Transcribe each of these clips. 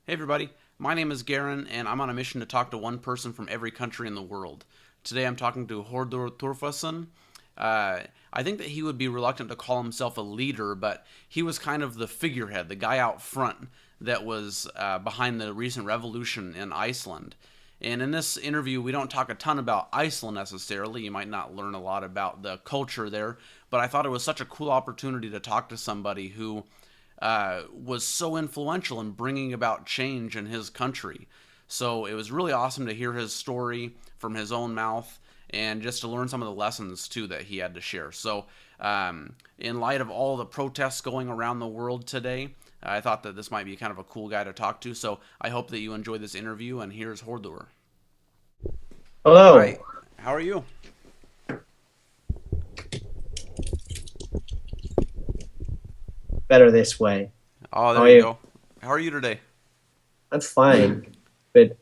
Hey everybody, my name is Garen, and I'm on a mission to talk to one person from every country in the world. Today I'm talking to Hordur Turfason. I think that he would be reluctant to call himself a leader, but he was kind of the figurehead, the guy out front that was behind the recent revolution in Iceland. And in this interview, we don't talk a ton about Iceland necessarily. You might not learn a lot about the culture there, but I thought it was such a cool opportunity to talk to somebody who was so influential in bringing about change in his country. So it was really awesome to hear his story from his own mouth and just to learn some of the lessons too that he had to share. So in light of all the protests going around the world today, I thought that this might be kind of a cool guy to talk to. So I hope that you enjoy this interview, and here's Hordur. Hello. Hi, how are you? Better this way. Oh, How there are you you? go. How are you today? I'm fine. Bit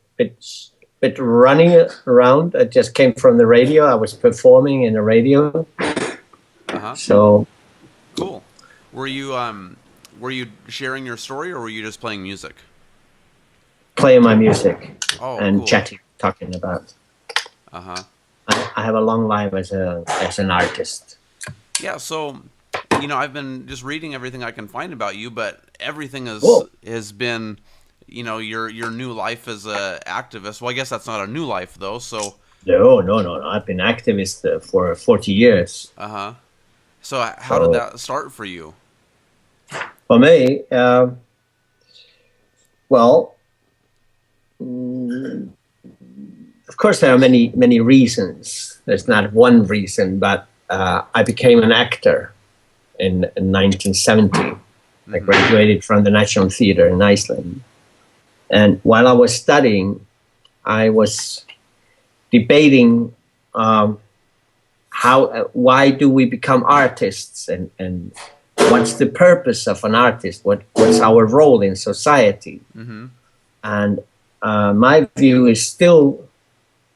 running around. I just came from the radio. I was performing in the radio. Uh-huh. So Cool. Were you sharing your story, or were you just playing music? playing my music Oh, and cool. chatting, talking about. Uh-huh. I have a long life as an artist. Yeah, so I've been just reading everything I can find about you, but everything Whoa. has been, your new life as a activist. Well, I guess that's not a new life though. So, No. I've been activist for 40 years. uh-huh. So how did So that start for you? for me, well, mm, of course there are many reasons. There's not one reason, but I became an actor in 1970. I Mm-hmm. graduated from the National Theatre in Iceland. And while I was studying, I was debating why do we become artists, and what's the purpose of an artist? What's our role in society? Mm-hmm. And my view is still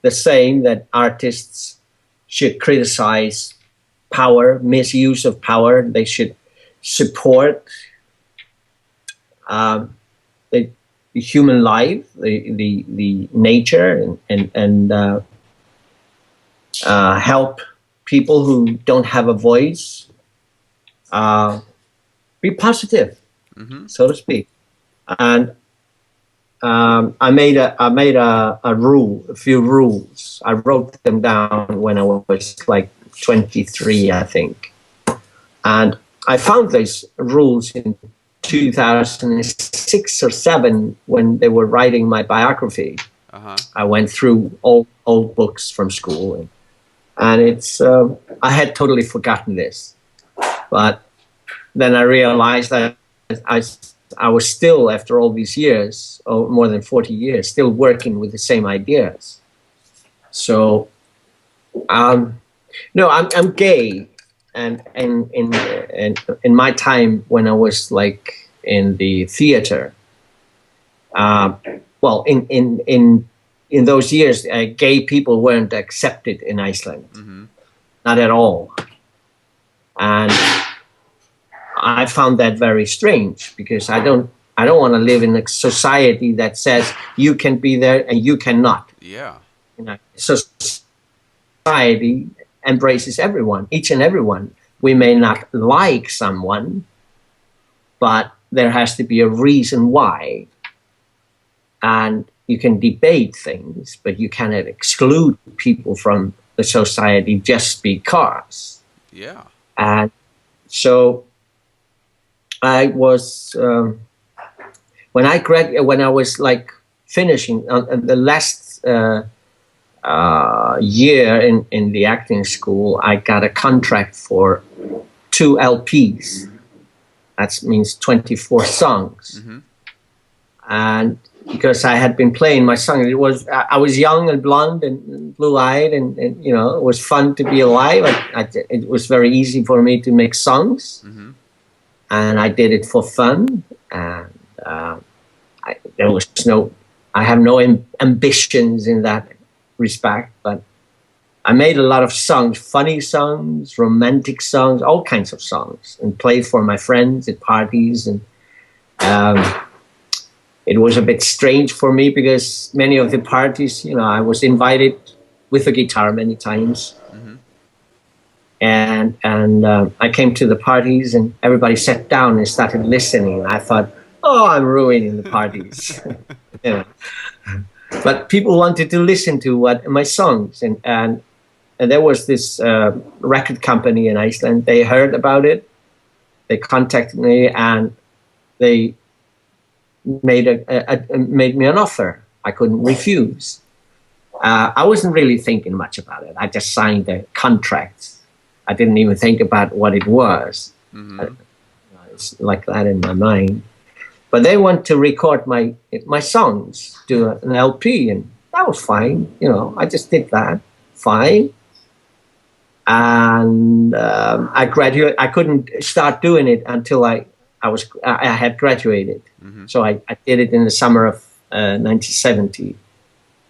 the same, that artists should criticize power, misuse of power. They should support the human life, the nature, and help people who don't have a voice. Be positive, Mm-hmm. so to speak. And I made a rule, a few rules. I wrote them down when I was like 23, I think. And I found these rules in 2006 or 7 when they were writing my biography. Uh-huh. I went through old books from school, and it's I had totally forgotten this. But then I realized that I was still, after all these years, more than 40 years, still working with the same ideas. So, no, I'm gay, and in my time when I was like in the theater, well, in those years, gay people weren't accepted in Iceland, Mm-hmm. not at all, and I found that very strange, because I don't want to live in a society that says you can be there and you cannot. Yeah. So society embraces everyone, each and everyone. We may not like someone, but there has to be a reason why. And you can debate things, but you cannot exclude people from the society just because. Yeah. And so I was when I was like finishing the last year in the acting school, I got a contract for 2 LPs. That means 24 songs. Mm-hmm. And because I had been playing my song, I was young and blonde and blue-eyed, and it was fun to be alive. It was very easy for me to make songs. Mm-hmm. And I did it for fun. And I have no ambitions in that respect, but I made a lot of songs, funny songs, romantic songs, all kinds of songs, and played for my friends at parties. And It was a bit strange for me because many of the parties, I was invited with a guitar many times. Mm-hmm. And I came to the parties and everybody sat down and started listening. I thought, oh, I'm ruining the parties. But people wanted to listen to my songs. And there was this record company in Iceland. They heard about it. They contacted me and they made me an offer I couldn't refuse. I wasn't really thinking much about it. I just signed the contract. I didn't even think about what it was. Mm-hmm. It's like that in my mind. But they want to record my songs, do an LP, and that was fine. I just did that, fine. And I graduated. I couldn't start doing it until I had graduated. Mm-hmm. So I did it in the summer of 1970.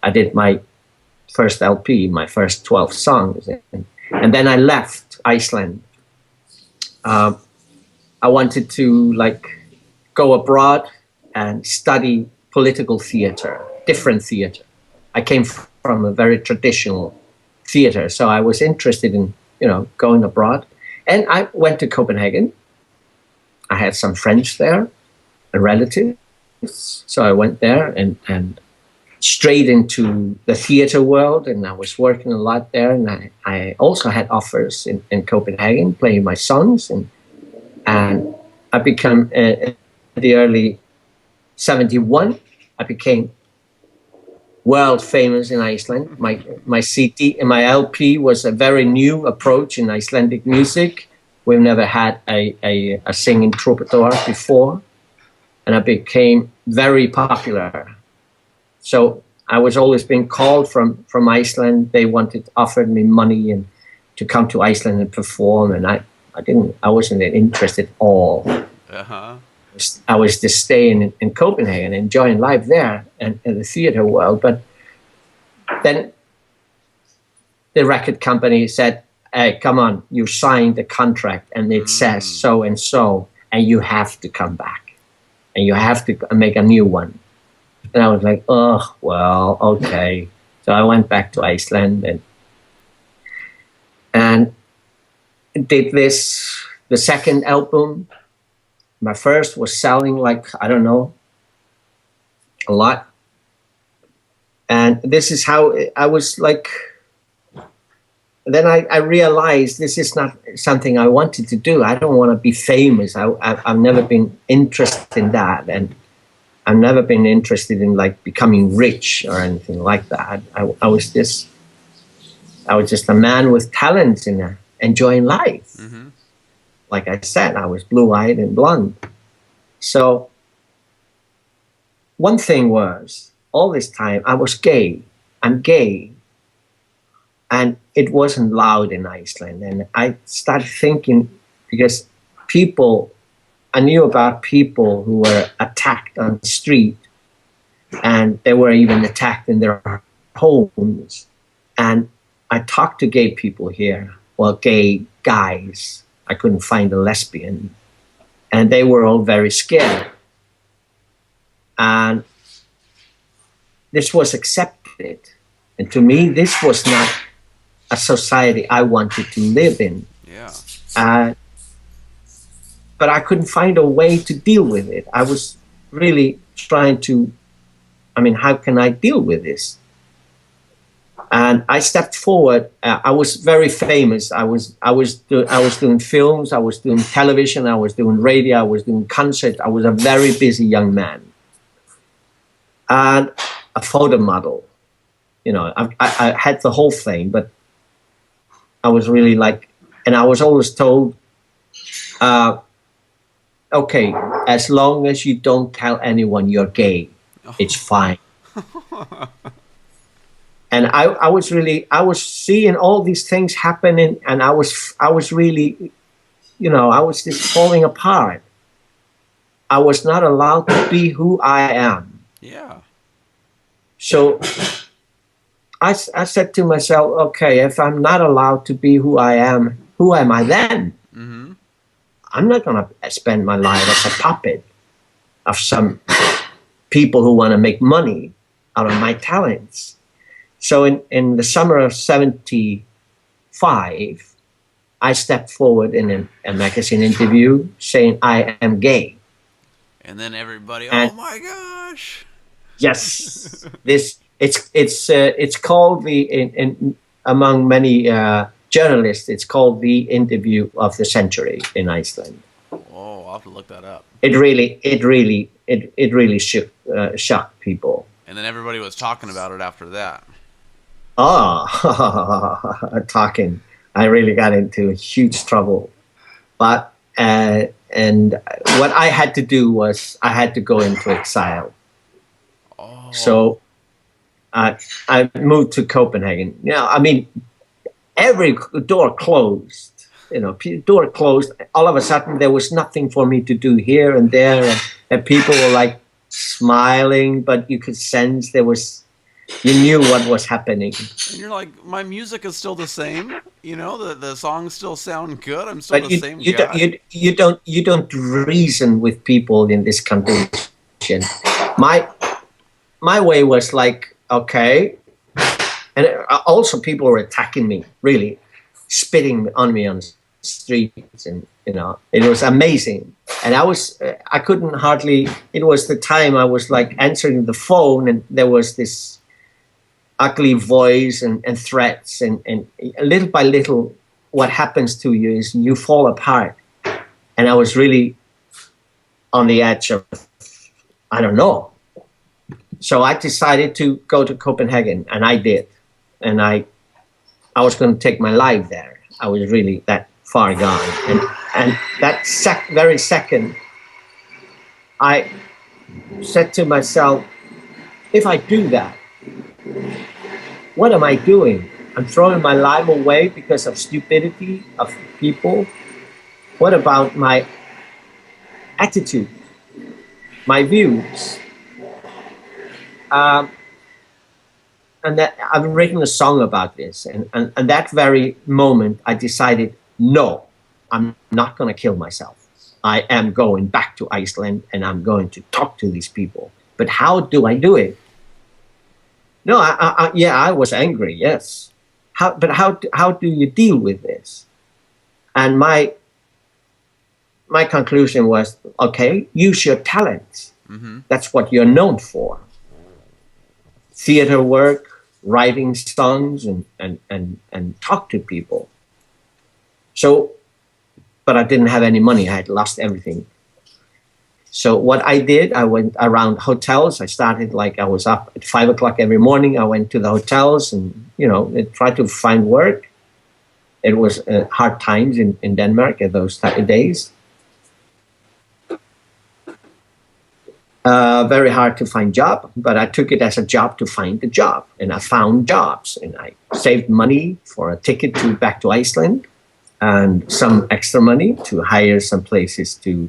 I did my first LP, my first 12 songs, and then I left Iceland. I wanted to go abroad and study political theater, different theater. I came from a very traditional theater, so I was interested in going abroad, and I went to Copenhagen. I had some friends there, and relatives, so I went there and straight into the theater world, and I was working a lot there, and I also had offers in Copenhagen playing my songs, and I became in the early 71 I became world famous in Iceland. My CD and my LP was a very new approach in Icelandic music. We've never had a singing troubadour before, and I became very popular. So I was always being called from Iceland. They offered me money and to come to Iceland and perform, and I wasn't interested at all. Uh-huh. I was just staying in Copenhagen, enjoying life there and in the theater world. But then the record company said, hey, come on, you signed the contract and it says so, and you have to come back and you have to make a new one. And I was like, oh, well, okay. So I went back to Iceland and did the second album. My first was selling a lot. And this is how I was then I realized this is not something I wanted to do. I don't want to be famous. I've never been interested in that. And I've never been interested in becoming rich or anything like that. I was just a man with talent and enjoying life. Mm-hmm. Like I said, I was blue-eyed and blonde. So one thing was, all this time I was gay. I'm gay. And it wasn't loud in Iceland. And I started thinking, because I knew about people who were attacked on the street, and they were even attacked in their homes. And I talked to gay people here, gay guys. I couldn't find a lesbian. And they were all very scared. And this was accepted. And to me, this was not a society I wanted to live in. Yeah. But I couldn't find a way to deal with it. I was really trying to, how can I deal with this? And I stepped forward. I was very famous. I was doing films. I was doing television. I was doing radio. I was doing concerts. I was a very busy young man, and a photo model. I had the whole thing, but I was really and I was always told, okay, as long as you don't tell anyone you're gay, it's fine. And I was seeing all these things happening, and I was really, I was just falling apart. I was not allowed to be who I am. Yeah. So I said to myself, okay, if I'm not allowed to be who I am, who am I then? Mm-hmm. I'm not going to spend my life as a puppet of some people who want to make money out of my talents. So in the summer of 75, I stepped forward in a magazine interview saying I am gay. And then everybody, And oh my gosh. yes, it's called among many journalists, it's called the interview of the century in Iceland. Oh, I'll have to look that up. It really shocked people. And then everybody was talking about it after that. Talking. I really got into huge trouble. But and what I had to do was I had to go into exile. Oh. So I moved to Copenhagen. I mean, every door closed. Door closed. All of a sudden, there was nothing for me to do here and there, and people were like smiling, but you could sense you knew what was happening. And you're like, my music is still the same. The songs still sound good. I'm still the same guy. You don't reason with people in this condition. My way was like, okay, and also people were attacking me, really spitting on me on the streets, and it was amazing. And I couldn't hardly. It was the time I was like answering the phone, and there was this ugly voice and threats, and little by little, what happens to you is you fall apart. And I was really on the edge of, I don't know. So I decided to go to Copenhagen, and I did. And I was going to take my life there. I was really that far gone. And that very second, I said to myself, if I do that, what am I doing? I'm throwing my life away because of stupidity of people. What about my attitude, my views? And that I've written a song about this. And that very moment, I decided, no, I'm not going to kill myself. I am going back to Iceland, and I'm going to talk to these people. But how do I do it? No, I was angry, yes. But how do you deal with this? And my conclusion was, okay, use your talents. Mm-hmm. That's what you're known for. Theater work, writing songs, and talk to people. So, but I didn't have any money. I had lost everything. So what I did, I went around hotels. I started I was up at 5 o'clock every morning. I went to the hotels and, tried to find work. It was hard times in Denmark at those days. Very hard to find job, but I took it as a job to find a job. And I found jobs, and I saved money for a ticket back to Iceland, and some extra money to hire some places to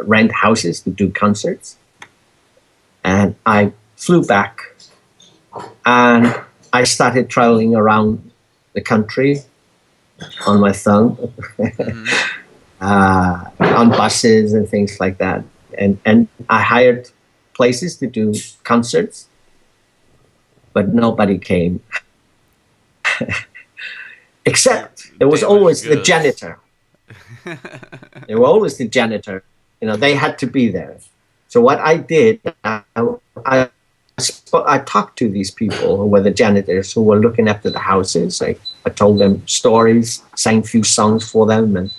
rent houses to do concerts. And I flew back, and I started traveling around the country on my thumb, on buses and things like that. And I hired places to do concerts, but nobody came. Except there was always the janitor. There were always the janitor. They had to be there. So what I did, I talked to these people who were the janitors who were looking after the houses. I told them stories, sang a few songs for them,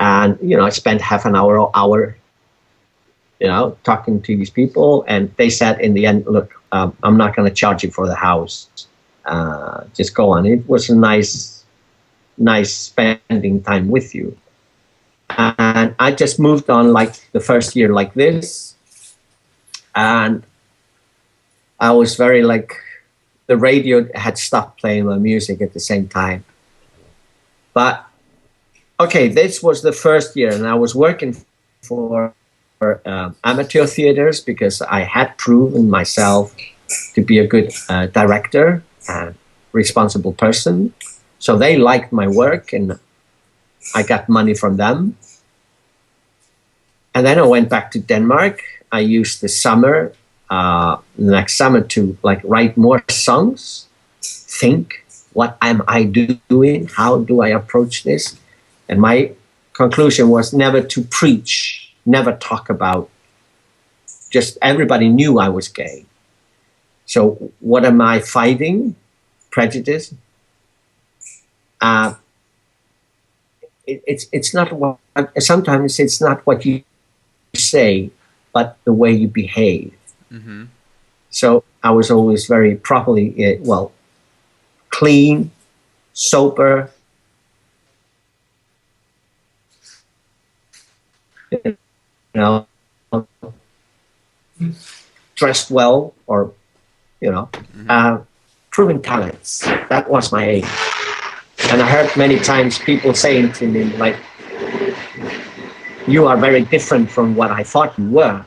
and I spent half an hour, talking to these people. And they said in the end, look, I'm not going to charge you for the house. Just go on. It was a nice spending time with you. And I just moved on the first year like this. And I was very the radio had stopped playing my music at the same time. But, okay, this was the first year, and I was working for amateur theaters because I had proven myself to be a good director and responsible person. So they liked my work, and I got money from them. And then I went back to Denmark. I used the next summer to like write more songs, think, what am I doing? How do I approach this? And my conclusion was never to preach, never talk about, just everybody knew I was gay. So what am I fighting? Prejudice? It's not what, sometimes it's not what you say, but the way you behave. Mm-hmm. So I was always very properly, clean, sober, you know, dressed well, or, proven talents. That was my aim. And I heard many times people saying to me, like, you are very different from what I thought you were.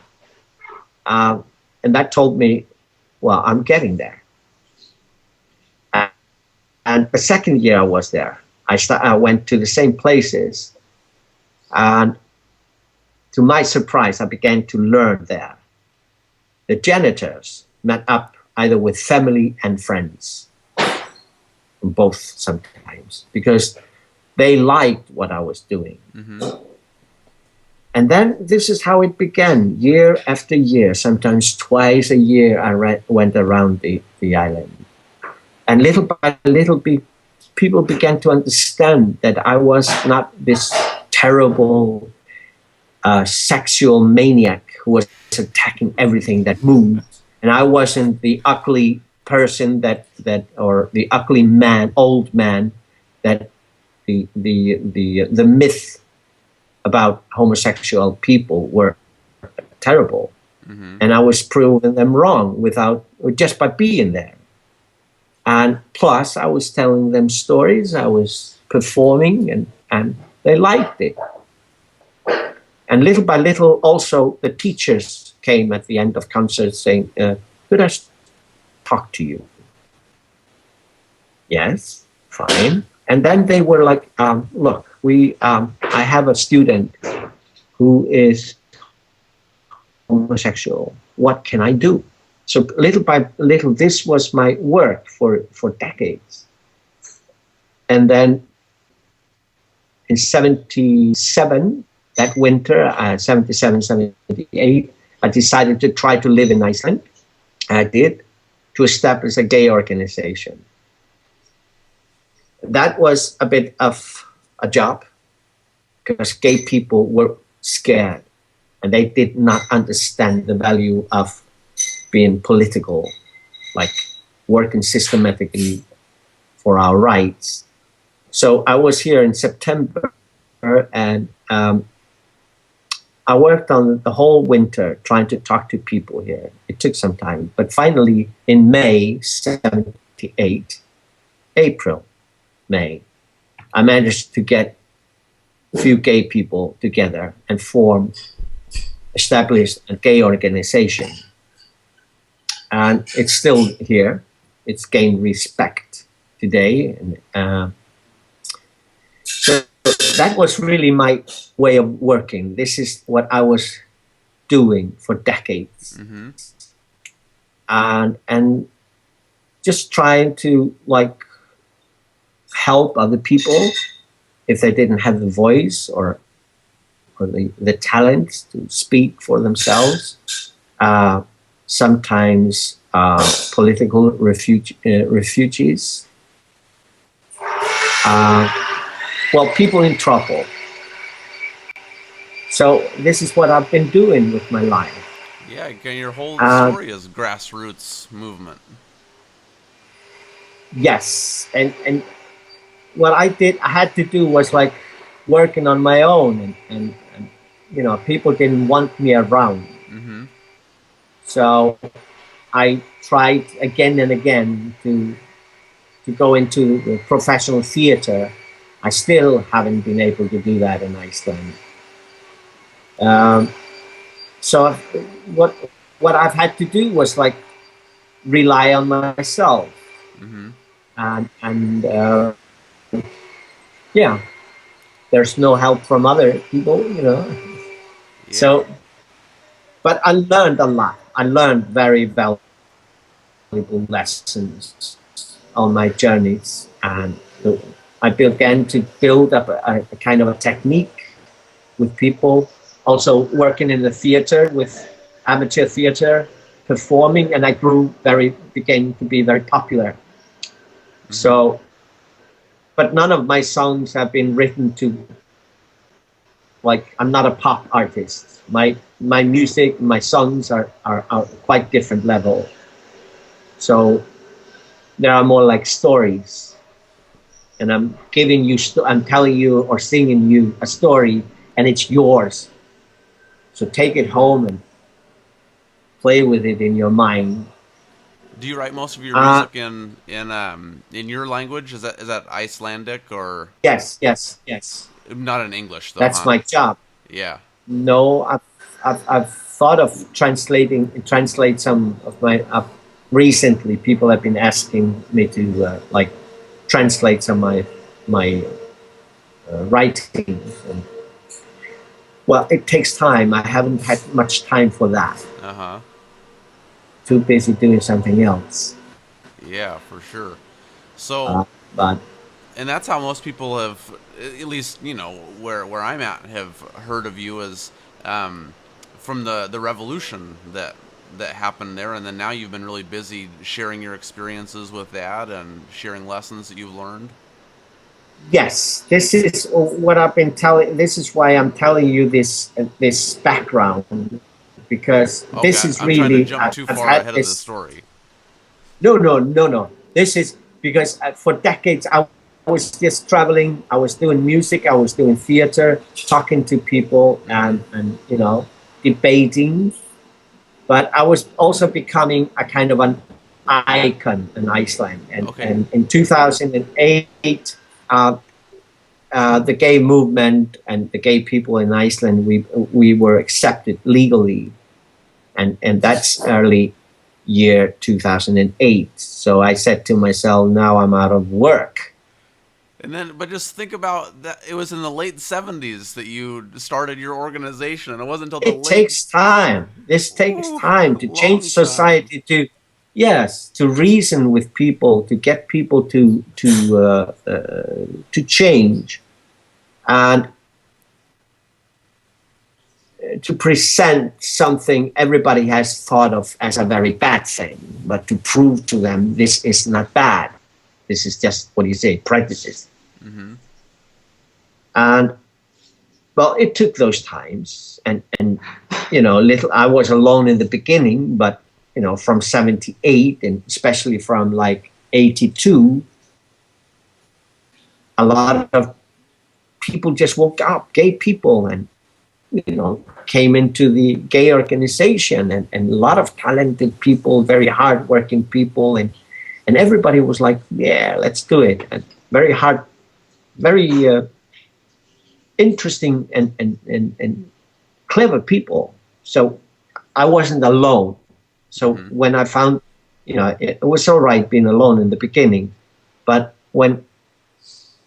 And that told me, well, I'm getting there. And the second year I was there, I went to the same places. And to my surprise, I began to learn there. The janitors met up either with family and friends, both sometimes, because they liked what I was doing. Mm-hmm. And then this is how it began, year after year. Sometimes twice a year I went around the island. And little by little, people began to understand that I was not this terrible sexual maniac who was attacking everything that moved. And I wasn't the ugly person or the ugly man, old man, that the myth about homosexual people were terrible. Mm-hmm. And I was proving them wrong just by being there. And plus, I was telling them stories, I was performing, and they liked it. And little by little, also, the teachers came at the end of concerts saying, could I talk to you? Yes, fine. And then they were like, look, I have a student who is homosexual. What can I do? So little by little, this was my work for decades. And then in 77, that winter, 77, 78, I decided to try to live in Iceland. I did, to establish a gay organization. That was a bit of a job, because gay people were scared and they did not understand the value of being political, like working systematically for our rights. So I was here in September, and I worked on the whole winter trying to talk to people here. It took some time, but finally in May 78, May, I managed to get a few gay people together and establish a gay organization. And it's still here. It's gained respect today. And so that was really my way of working. This is what I was doing for decades. Mm-hmm. And just trying to help other people if they didn't have the voice or the talent to speak for themselves. Sometimes political refugees. People in trouble. So this is what I've been doing with my life. Yeah, your whole story is grassroots movement. Yes, and what I had to do was working on my own, and people didn't want me around. Mm-hmm. So I tried again and again to go into the professional theater. I still haven't been able to do that in Iceland. So what I've had to do was rely on myself. Mm-hmm. And there's no help from other people, Yeah. So, but I learned a lot. I learned very valuable lessons on my journeys, and I began to build up a kind of a technique with people. Also working in the theater with amateur theater, performing, and I began to be very popular. Mm-hmm. So, but none of my songs have been written to, like, I'm not a pop artist. My music, my songs are quite different level. So there are more like stories, and I'm telling you or singing you a story, and it's yours. So take it home and play with it in your mind. Do you write most of your Uh, music in your language? Is that Icelandic or yes, yes, yes. not in English though, That's huh? my job. Yeah. No, I've thought of translate some of my. Recently, people have been asking me to like translate some of my writings. And, well, it takes time. I haven't had much time for that. Uh huh. Too busy doing something else. Yeah, for sure. So, Uh, but and that's how most people have, at least where I'm at, have heard of you as from the revolution that happened there, and then now you've been really busy sharing your experiences with that and sharing lessons that you've learned. yes, this is what I've been telling. This is why I'm telling you this background, because this Okay, is I'm trying to really jump too I've far had ahead of the this. story. No, no, no, no. This is because for decades I was just traveling. I was doing music. I was doing theater, talking to people, Mm-hmm. and debating. But I was also becoming a kind of an icon in Iceland. Okay. And in 2008, the gay movement and the gay people in Iceland, we were accepted legally, and that's early year 2008. So I said to myself, now I'm out of work. And then, but just think about that. It was in the late '70s that you started your organization, and it wasn't until the It late, takes time. This takes ooh, time to change long time. society. Yes, to reason with people, to get people to change, and to present something everybody has thought of as a very bad thing, but to prove to them this is not bad. This is just, what do you say, prejudice. Mm-hmm. And well, it took those times, and little. I was alone in the beginning, but from '78 and especially from like '82, a lot of people just woke up, gay people, and came into the gay organization, and a lot of talented people, very hardworking people, and everybody was like, yeah, let's do it. And very hard, very interesting and clever people. So I wasn't alone. So Mm-hmm. when I found, it was all right being alone in the beginning, but when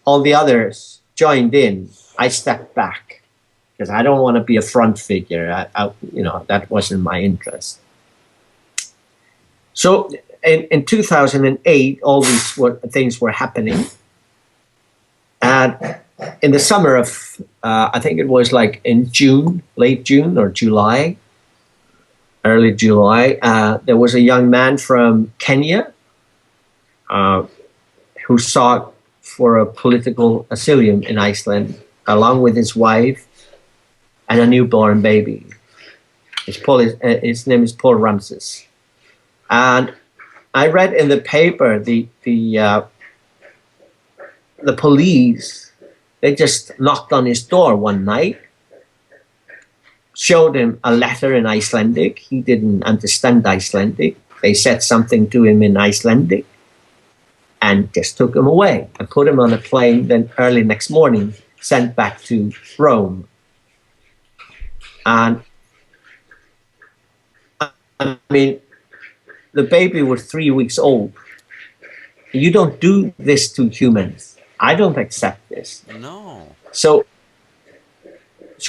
all the others joined in, I stepped back because I don't want to be a front figure. That wasn't my interest. So in 2008, all these things were happening, and in the summer of, I think it was like in June, late June or July, early July, there was a young man from Kenya uh, who sought for a political asylum in Iceland, along with his wife and a newborn baby. His name is Paul Ramses. And I read in the paper the police, they just knocked on his door one night, showed him a letter in Icelandic. He didn't understand Icelandic. They said something to him in Icelandic and just took him away and put him on a plane. Then early next morning, sent back to Rome. And I mean, the baby was 3 weeks old. You don't do this to humans. I don't accept this. No. So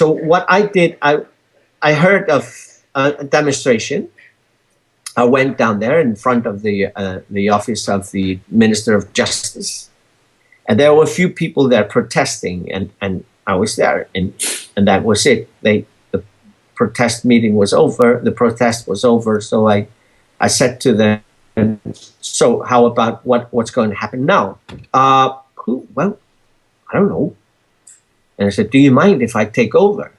what I did, I heard of a demonstration. I went down there in front of the office of the Minister of Justice, and there were a few people there protesting, and I was there, and that was it. The protest meeting was over. The protest was over. So I said to them, "So how about what's going to happen now?" Well, I don't know. And I said, "Do you mind if I take over?"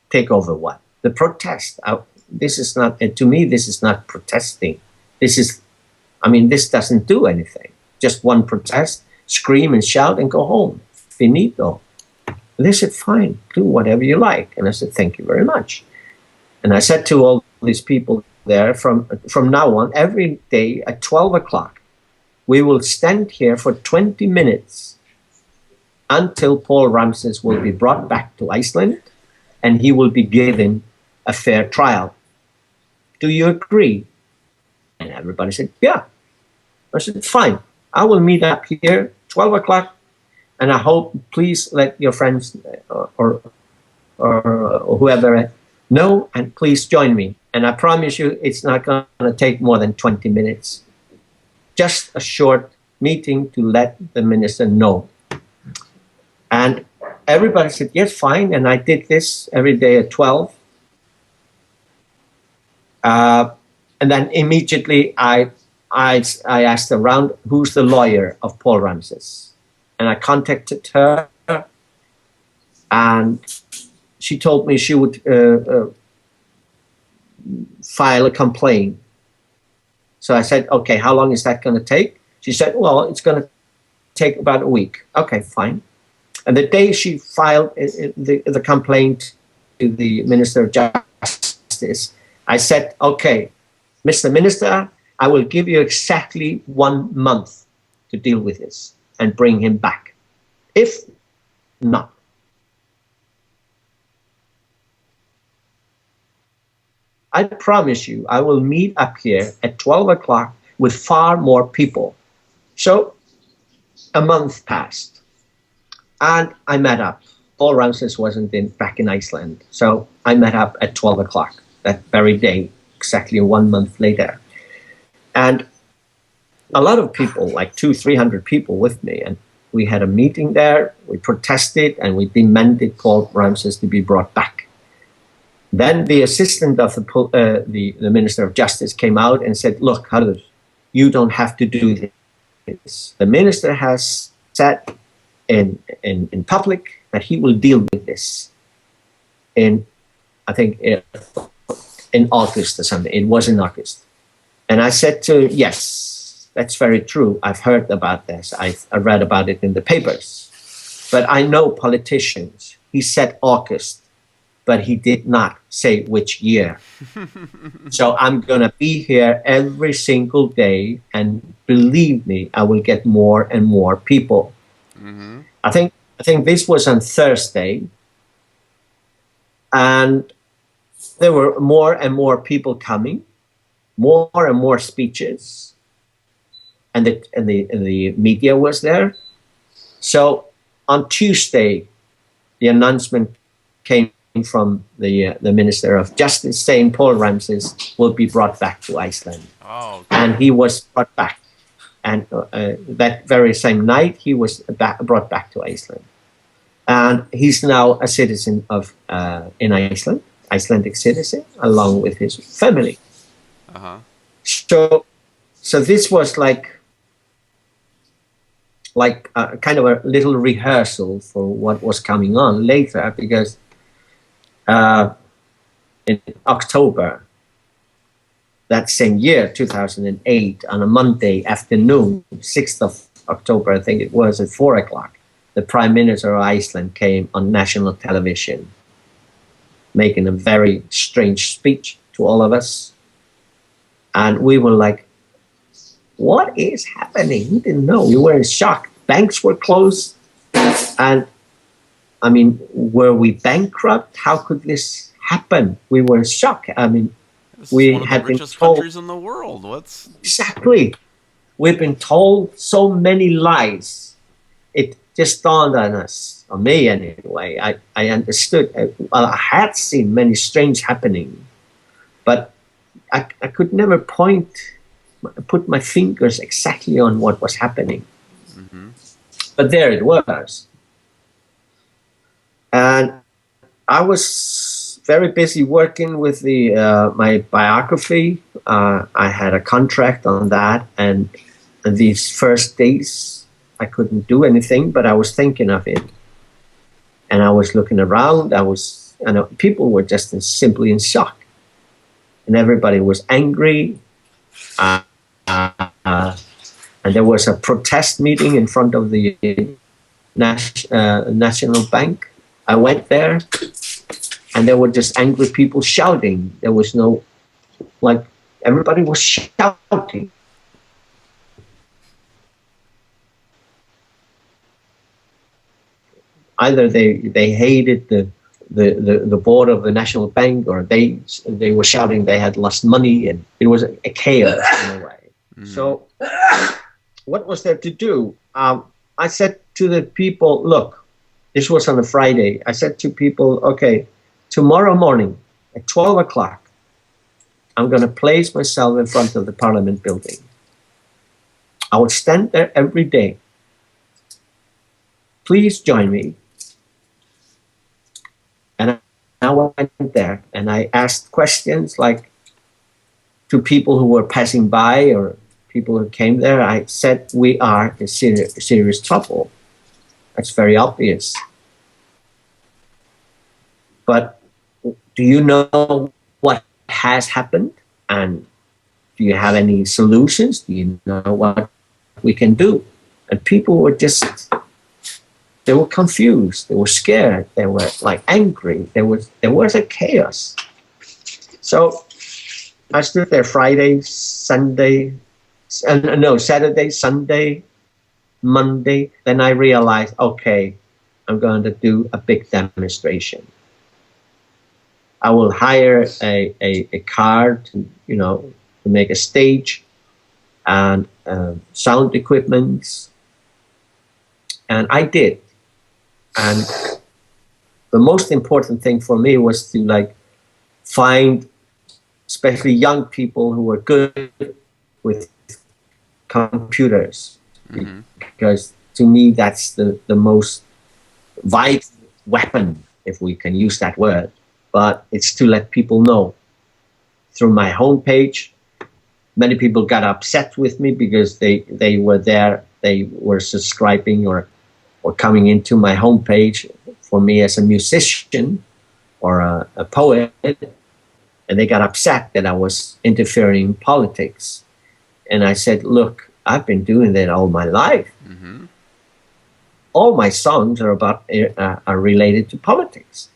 Take over what? The protest. This is not, to me, this is not protesting. This doesn't do anything. Just one protest, scream and shout and go home. Finito. And they said, "Fine, do whatever you like." And I said, "Thank you very much." And I said to all these people there, from now on, every day at 12 o'clock, we will stand here for 20 minutes until Paul Ramses will be brought back to Iceland and he will be given a fair trial. Do you agree? And everybody said, "Yeah." I said, "Fine. I will meet up here 12 o'clock, and I hope, please let your friends or whoever know, and please join me. And I promise you, it's not going to take more than 20 minutes. Just a short meeting to let the minister know." And everybody said, "Yes, fine." And I did this every day at 12. And then immediately I asked around, who's the lawyer of Paul Ramses? And I contacted her, and she told me she would file a complaint. So I said, "Okay, how long is that going to take?" She said, "Well, it's going to take about a week." Okay, fine. And the day she filed the complaint to the Minister of Justice, I said, "Okay, Mr. Minister, I will give you exactly 1 month to deal with this and bring him back. If not, I promise you, I will meet up here at 12 o'clock with far more people." So a month passed, and I met up. Paul Ramses wasn't back in Iceland, so I met up at 12 o'clock that very day, exactly 1 month later. And a lot of people, like 200-300 people with me, and we had a meeting there. We protested and we demanded Paul Ramses to be brought back. Then the assistant of the Minister of Justice came out and said, "Look, Hordur, you don't have to do this. The minister has said in public that he will deal with this I think in August or something." It was in August. And I said "Yes, that's very true. I've heard about this. I read about it in the papers. But I know politicians." He said August, but he did not say which year. "So I'm going to be here every single day, and believe me, I will get more and more people." Mm-hmm. I think this was on Thursday, and there were more and more people coming, more and more speeches, and the media was there. So on Tuesday, the announcement came from the Minister of Justice saying Paul Ramses will be brought back to Iceland. Oh, okay. And he was brought back. And that very same night, he was brought back to Iceland. And he's now a citizen of in Iceland, Icelandic citizen, along with his family. Uh-huh. So this was like kind of a little rehearsal for what was coming on later, because in October that same year, 2008, on a Monday afternoon, 6th of October, I think it was, at 4 o'clock, the Prime Minister of Iceland came on national television, making a very strange speech to all of us. And we were like, what is happening? We didn't know. We were in shock. Banks were closed. And I mean, were we bankrupt? How could this happen? We were in shock. I mean, we had been told, richest countries in the world. Exactly. We've been told so many lies. just dawned on us, on me anyway. I understood. I had seen many strange happening, but I could never put my fingers exactly on what was happening. Mm-hmm. But there it was. And I was very busy working with my biography. I had a contract on that, and these first days I couldn't do anything, but I was thinking of it, and I was looking around. People were just simply in shock, and everybody was angry. Uh, and there was a protest meeting in front of the National Bank. I went there, and there were just angry people shouting. There was no, like, everybody was shouting. Either they hated the board of the National Bank, or they were shouting they had lost money, and it was a chaos in a way. Mm-hmm. So what was there to do? I said to the people, look, this was on a Friday. I said to people, okay, tomorrow morning at 12 o'clock, I'm going to place myself in front of the Parliament building. I will stand there every day. Please join me. And I went there, and I asked questions like to people who were passing by or people who came there. I said, we are in serious trouble. That's very obvious. But do you know what has happened? And do you have any solutions? Do you know what we can do? And people were just, they were confused. They were scared. They were like angry. There was a chaos. So I stood there Friday, Saturday, Sunday, Monday. Then I realized, okay, I'm going to do a big demonstration. I will hire a car to make a stage and sound equipment. And I did. And the most important thing for me was to find especially young people who were good with computers. Mm-hmm. Because to me, that's the most vital weapon, if we can use that word. But it's to let people know. Through my homepage, many people got upset with me because they were there, they were subscribing or coming into my homepage for me as a musician or a poet, and they got upset that I was interfering in politics. And I said, look, I've been doing that all my life. Mm-hmm. All my songs are related to politics.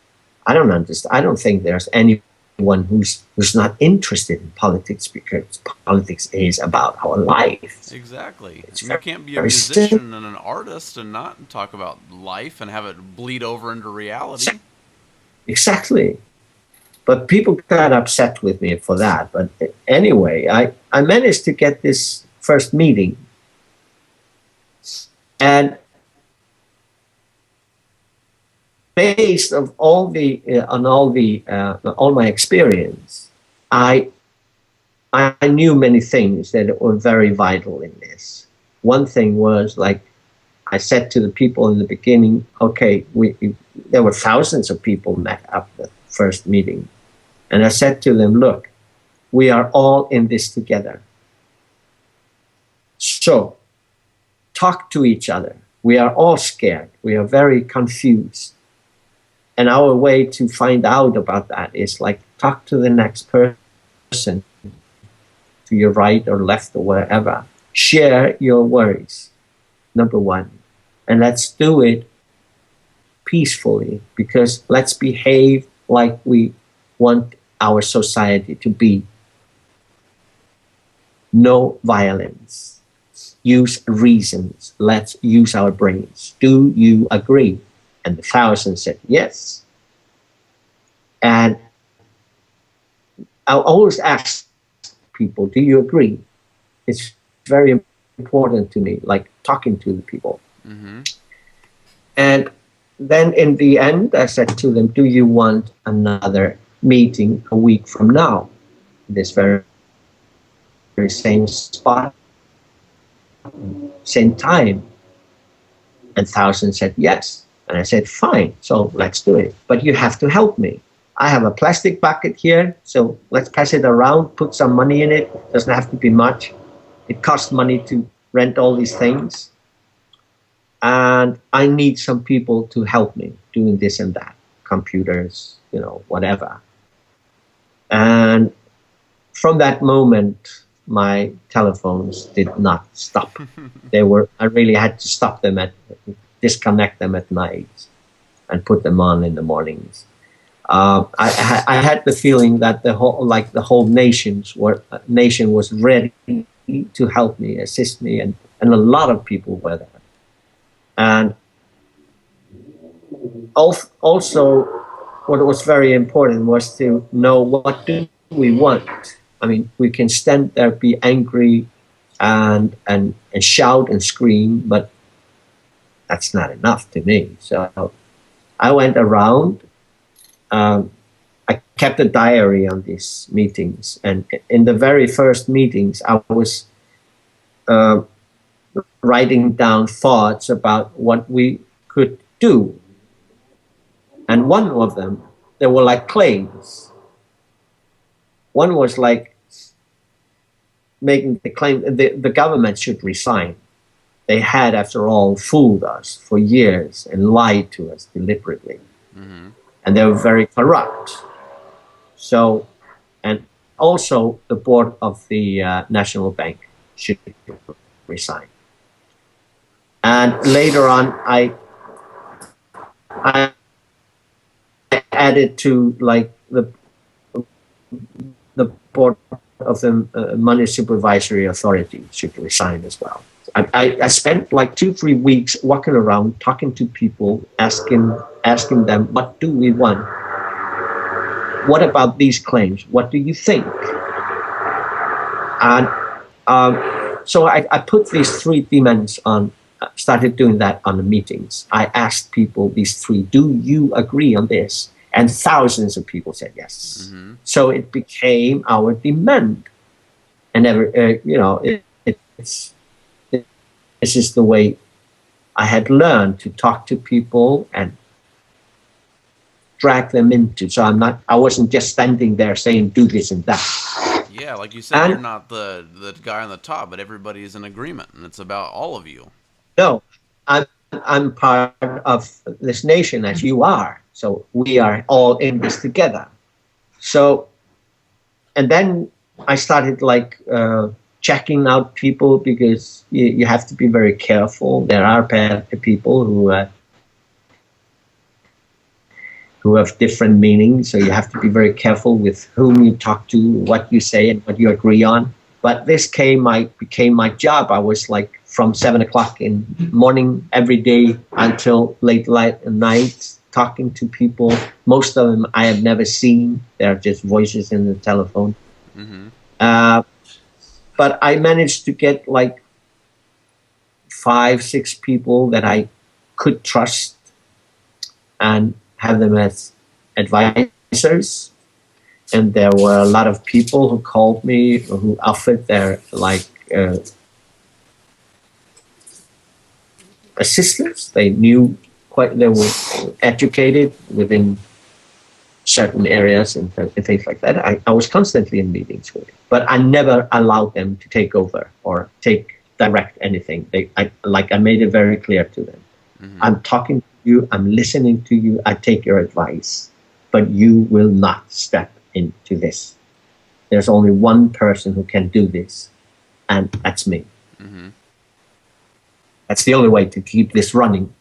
I don't understand. I don't think there's anyone who's not interested in politics, because politics is about our life. Exactly. You can't be a musician and an artist and not talk about life and have it bleed over into reality. Exactly. But people got upset with me for that. But anyway, I managed to get this first meeting. And based on all my experience, I knew many things that were very vital in this. One thing was, like I said to the people in the beginning, okay, there were thousands of people met up at the first meeting. And I said to them, look, we are all in this together. So talk to each other. We are all scared. We are very confused. And our way to find out about that is talk to the next person, to your right or left or wherever. Share your worries, number one. And let's do it peacefully, because let's behave like we want our society to be. No violence. Use reasons. Let's use our brains. Do you agree? And the thousands said yes. And I'll always ask people, do you agree? It's very important to me, like talking to the people. Mm-hmm. And then in the end, I said to them, do you want another meeting a week from now? This very same spot, same time. And thousands said yes. And I said, fine, so let's do it. But you have to help me. I have a plastic bucket here, so let's pass it around, put some money in it. Doesn't have to be much. It costs money to rent all these things. And I need some people to help me doing this and that, computers, whatever. And from that moment, my telephones did not stop. I really had to stop them disconnect them at night and put them on in the mornings. I had the feeling that the whole nation was ready to help me, assist me, and a lot of people were there. And also, what was very important was to know, what do we want? I mean, we can stand there, be angry, and shout and scream, but that's not enough to me. So I went around. I kept a diary on these meetings, and in the very first meetings, I was writing down thoughts about what we could do. And one of them, there were like claims. One was like making the claim the government should resign. They had, after all, fooled us for years and lied to us deliberately. Mm-hmm. And they were very corrupt. So, and also the board of the National Bank should resign. And later on, I added to like the board of the Money Supervisory Authority should resign as well. I spent like 2-3 weeks walking around, talking to people, asking them, what do we want? What about these claims? What do you think? And so I put these 3 demands on, started doing that on the meetings. I asked people these 3, do you agree on this? And thousands of people said yes. Mm-hmm. So it became our demand. And this is the way I had learned to talk to people and drag them into. So I wasn't just standing there saying, do this and that. Yeah, like you said, you're not the guy on the top, but everybody is in agreement, and it's about all of you. No, I'm part of this nation as you are. So we are all in this together. So, and then I started like checking out people, because you have to be very careful. There are people who have different meanings, so you have to be very careful with whom you talk to, what you say, and what you agree on. But this became my job. I was like from 7 o'clock in the morning every day until late at night, talking to people. Most of them I have never seen. They're just voices in the telephone. Mm-hmm. But I managed to get like 5-6 people that I could trust and have them as advisors. And there were a lot of people who called me, who offered their assistance. They were educated within certain areas and things like that. I was constantly in meetings with it, but I never allowed them to take over or direct anything. I made it very clear to them. Mm-hmm. I'm talking to you, I'm listening to you, I take your advice, but you will not step into this. There's only one person who can do this, and that's me. Mm-hmm. That's the only way to keep this running.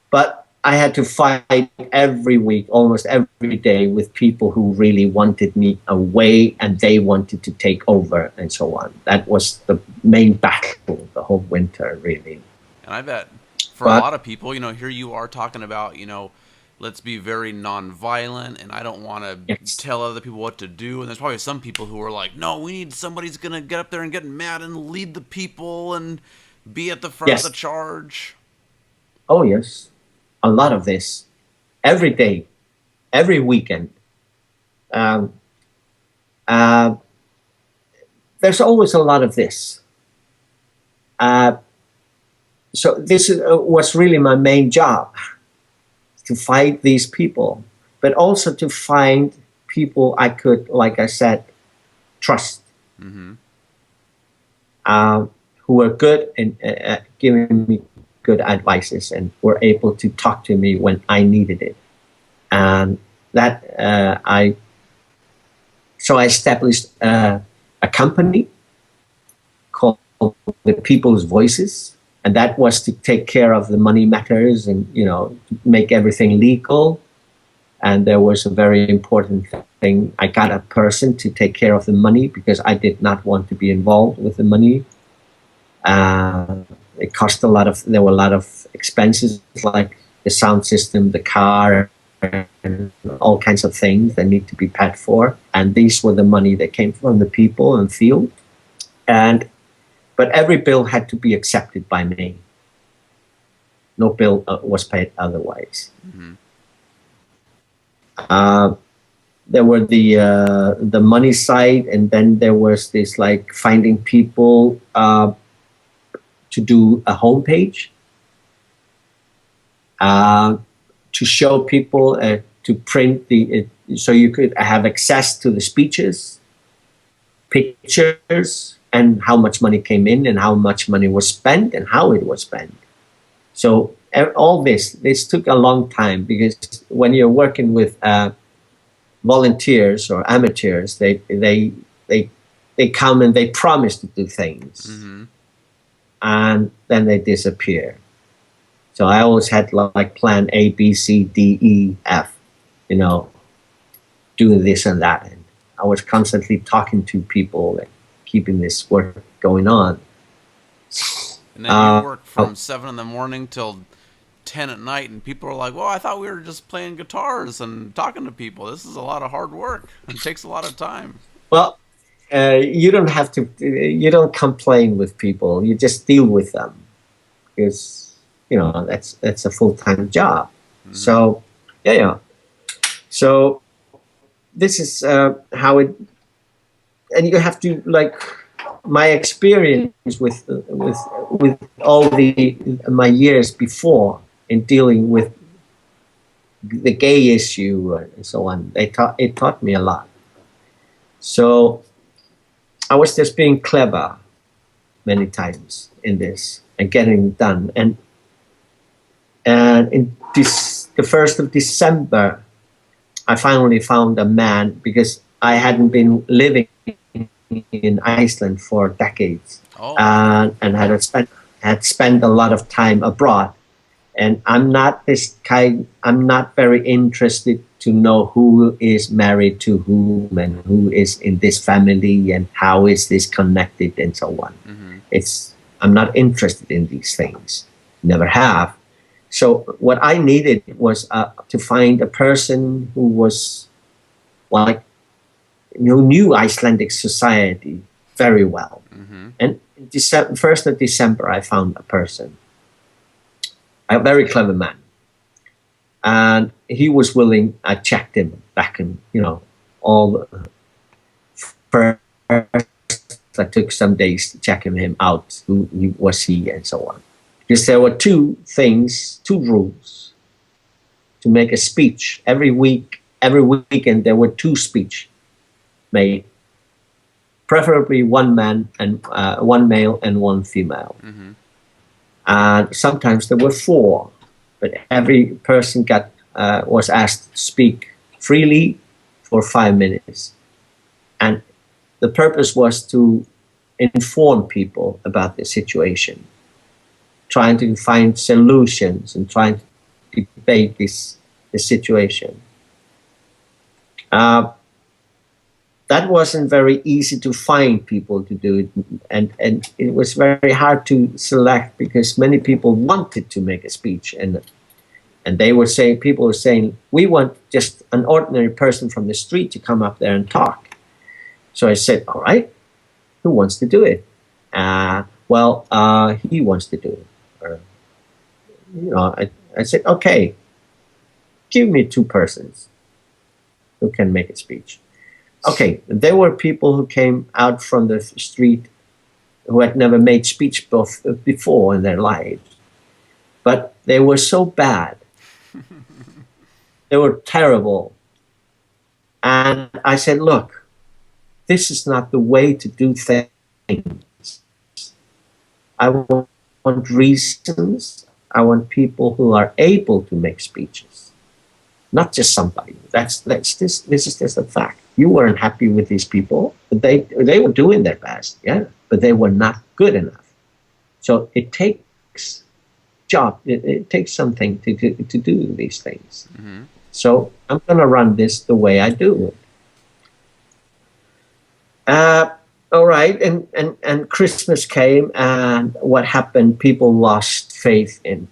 But I had to fight every week, almost every day, with people who really wanted me away, and they wanted to take over and so on. That was the main battle the whole winter, really. And I bet for a lot of people, here you are talking about, let's be very nonviolent, and I don't want to tell other people what to do. And there's probably some people who are like, no, we need somebody's going to get up there and get mad and lead the people and be at the front of the charge. Oh yes, a lot of this every day, every weekend. Um, uh, there's always a lot of this. Uh, so this was really my main job, to fight these people, but also to find people I could, like I said, trust, Mm-hmm. who were good and giving me good advices and were able to talk to me when I needed it. And that I established a company called the People's Voices, and that was to take care of the money matters and make everything legal. And there was a very important thing. I got a person to take care of the money because I did not want to be involved with the money. It cost a lot of. There were a lot of expenses like the sound system, the car, and all kinds of things that need to be paid for. And these were the money that came from the people and field. But every bill had to be accepted by me. No bill was paid otherwise. Mm-hmm. There were the money side, and then there was this like finding people to do a homepage, to show people, to print so you could have access to the speeches, pictures, and how much money came in and how much money was spent and how it was spent. So all this took a long time, because when you're working with volunteers or amateurs, they come and they promise to do things, Mm-hmm. and then they disappear. So I always had like plan A, B, C, D, E, F, doing this and that. And I was constantly talking to people and keeping this work going on. And then you work from 7 in the morning till 10 at night, and people are like, well, I thought we were just playing guitars and talking to people. This is a lot of hard work. It takes a lot of time. Well, you don't have to, you don't complain with people. You just deal with them, because, that's a full-time job. Mm-hmm. So, yeah. So this is how it, and you have to, like, my experience with all my years before in dealing with the gay issue and so on, it taught me a lot. So I was just being clever many times in this and getting it done. And in the 1st of December, I finally found a man, because I hadn't been living in Iceland for decades. Oh. And had spent a lot of time abroad. And I'm not very interested to know who is married to whom and who is in this family and how is this connected and so on. Mm-hmm. I'm not interested in these things. Never have. So what I needed was to find a person who was like, who knew Icelandic society very well. Mm-hmm. And 1st of December, I found a person, a very clever man. And he was willing. I checked him back and, all first. I took some days to check him out, who was he and so on. Because there were two rules to make a speech. Every weekend there were 2 speeches made, preferably one man and one male and one female. Mm-hmm. And sometimes there were 4, but every person was asked to speak freely for 5 minutes. And the purpose was to inform people about the situation, trying to find solutions and trying to debate the situation. That wasn't very easy to find people to do it, and it was very hard to select, because many people wanted to make a speech, and people were saying, we want just an ordinary person from the street to come up there and talk. So I said, all right, who wants to do it? He wants to do it. I said, okay, give me two persons who can make a speech. Okay, there were people who came out from the street who had never made speech before in their lives, but they were so bad. They were terrible. And I said, look, this is not the way to do things. I want reasons. I want people who are able to make speeches, not just somebody. This is just a fact. You weren't happy with these people, but they were doing their best, yeah, but they were not good enough. So it takes it takes something to do these things. Mm-hmm. So I'm going to run this the way I do it. All right, and Christmas came, and what happened? People lost faith in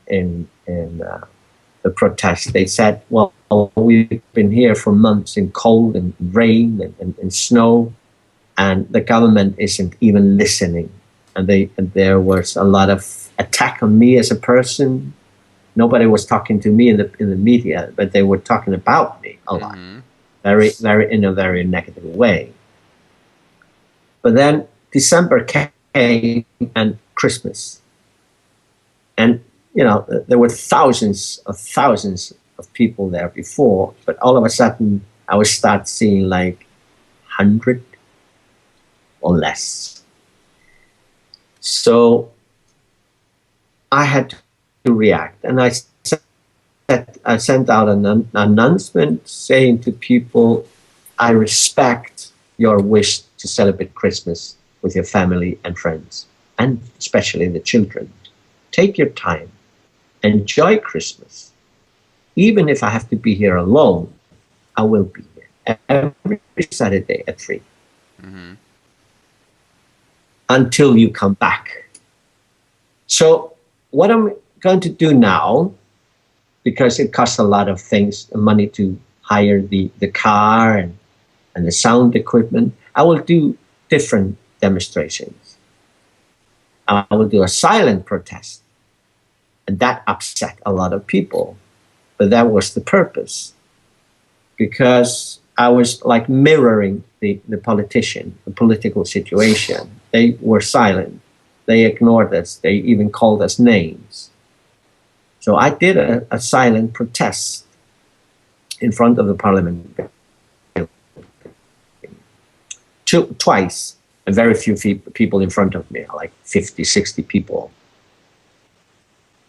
the protest. They said, well, we've been here for months in cold and rain and snow, and the government isn't even listening. And there was a lot of attack on me as a person. Nobody was talking to me in the media, but they were talking about me a lot, very in a very negative way. But then December came and Christmas, and there were thousands of people there before, but all of a sudden I would start seeing like 100 or less. So I had to react, and I sent out an announcement saying to people, I respect your wish to celebrate Christmas with your family and friends, and especially the children. Take your time, enjoy Christmas. Even if I have to be here alone, I will be here every Saturday at 3. Mm-hmm. Until you come back. So what I'm going to do now, because it costs a lot of things, money to hire the car and the sound equipment, I will do different demonstrations. I will do a silent protest. And that upset a lot of people. But that was the purpose. Because I was like mirroring the politician, the political situation. They were silent. They ignored us. They even called us names. So I did a silent protest in front of the parliament twice, and very few people in front of me, like 50, 60 people.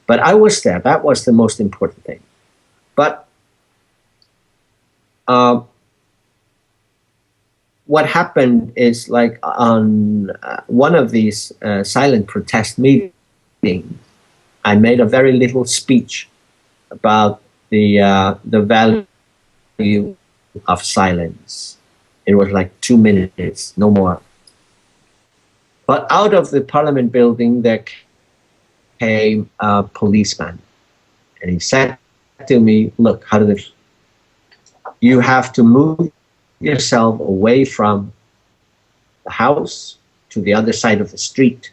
But I was there. That was the most important thing. But what happened is, like, on one of these silent protest meetings, I made a very little speech about the value of silence. It was like 2 minutes, no more. But out of the parliament building, there came a policeman. And he said to me, look, Hordur, you have to move yourself away from the house to the other side of the street.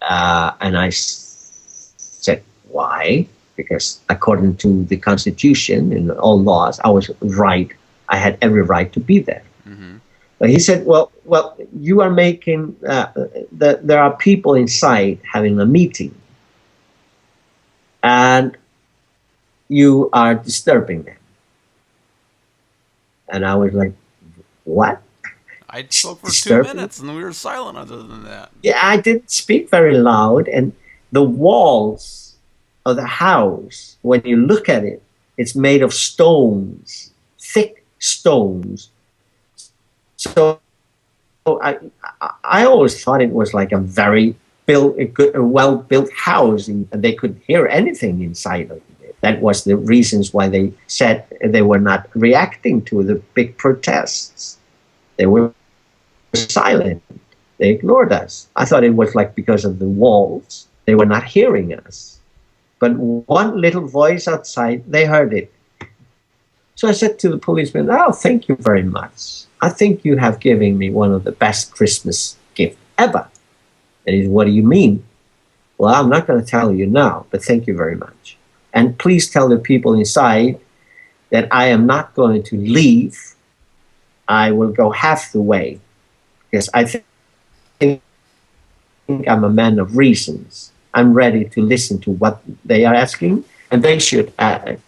And I said, why? Because according to the Constitution and all laws, I was right. I had every right to be there. Mm-hmm. But he said, well, you are making, there are people inside having a meeting, and you are disturbing them. And I was like, what? I spoke for 2 minutes and we were silent other than that. Yeah, I didn't speak very loud. And the walls of the house, when you look at it, it's made of stones, thick stones. So I always thought it was like a very well-built house, and they could hear anything inside of it. That was the reasons why they said they were not reacting to the big protests. They were silent. They ignored us. I thought it was like because of the walls. They were not hearing us. But one little voice outside, they heard it. So I said to the policeman, oh, thank you very much. I think you have given me one of the best Christmas gifts ever. And he said, what do you mean? Well, I'm not going to tell you now, but thank you very much. And please tell the people inside that I am not going to leave. I will go half the way because I think I'm a man of reasons. I'm ready to listen to what they are asking, and they should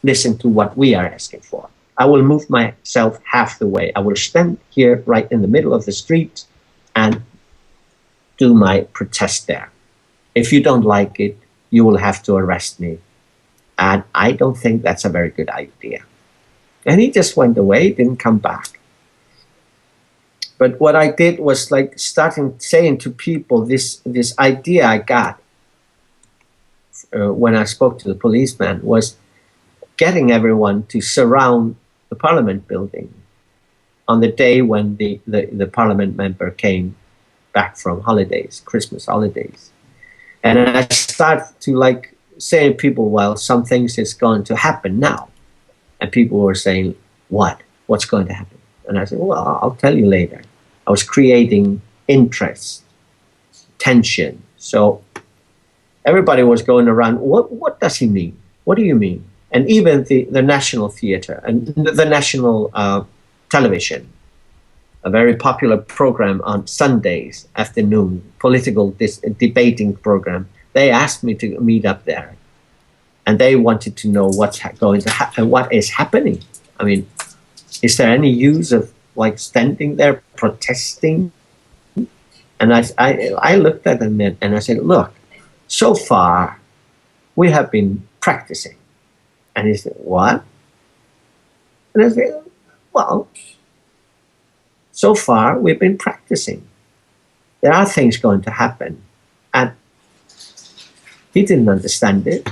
listen to what we are asking for. I will move myself half the way. I will stand here right in the middle of the street and do my protest there. If you don't like it, you will have to arrest me. And I don't think that's a very good idea. And he just went away, didn't come back. But what I did was like starting saying to people this idea I got when I spoke to the policeman was getting everyone to surround the parliament building on the day when the parliament member came back from holidays, Christmas holidays. And I started to like say to people, well, some things is going to happen now. And people were saying, what? What's going to happen? And I said, well, I'll tell you later. I was creating interest, tension. So everybody was going around, what does he mean? What do you mean? And even the National Theatre and the National Television, a very popular program on Sundays afternoon, political debating program, they asked me to meet up there. And they wanted to know what's going to happen, what is happening. I mean, is there any use of like standing there protesting? And I looked at them and I said, look, so far we have been practicing. And he said, what? And I said, well, so far we've been practicing. There are things going to happen. And he didn't understand it.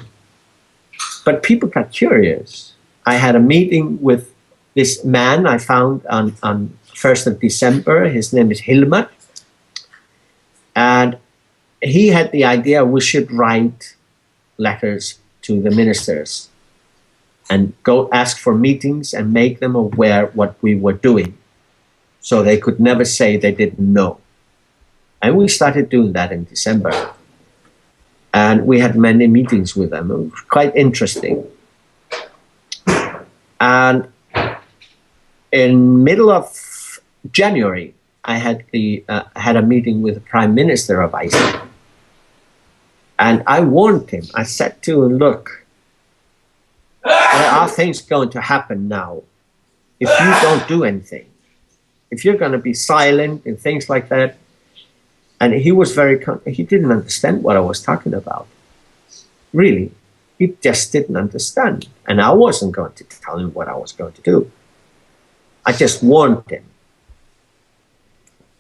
But people got curious. I had a meeting with this man I found on 1st of December. His name is Hilmar. And he had the idea we should write letters to the ministers and go ask for meetings and make them aware what we were doing so they could never say they didn't know. And we started doing that in December. And we had many meetings with them. It was quite interesting. And in middle of January, I had a meeting with the Prime Minister of Iceland. And I warned him. I said to him, look, there are things going to happen now if you don't do anything. If you're going to be silent and things like that. And he was he didn't understand what I was talking about. Really, he just didn't understand. And I wasn't going to tell him what I was going to do. I just warned him.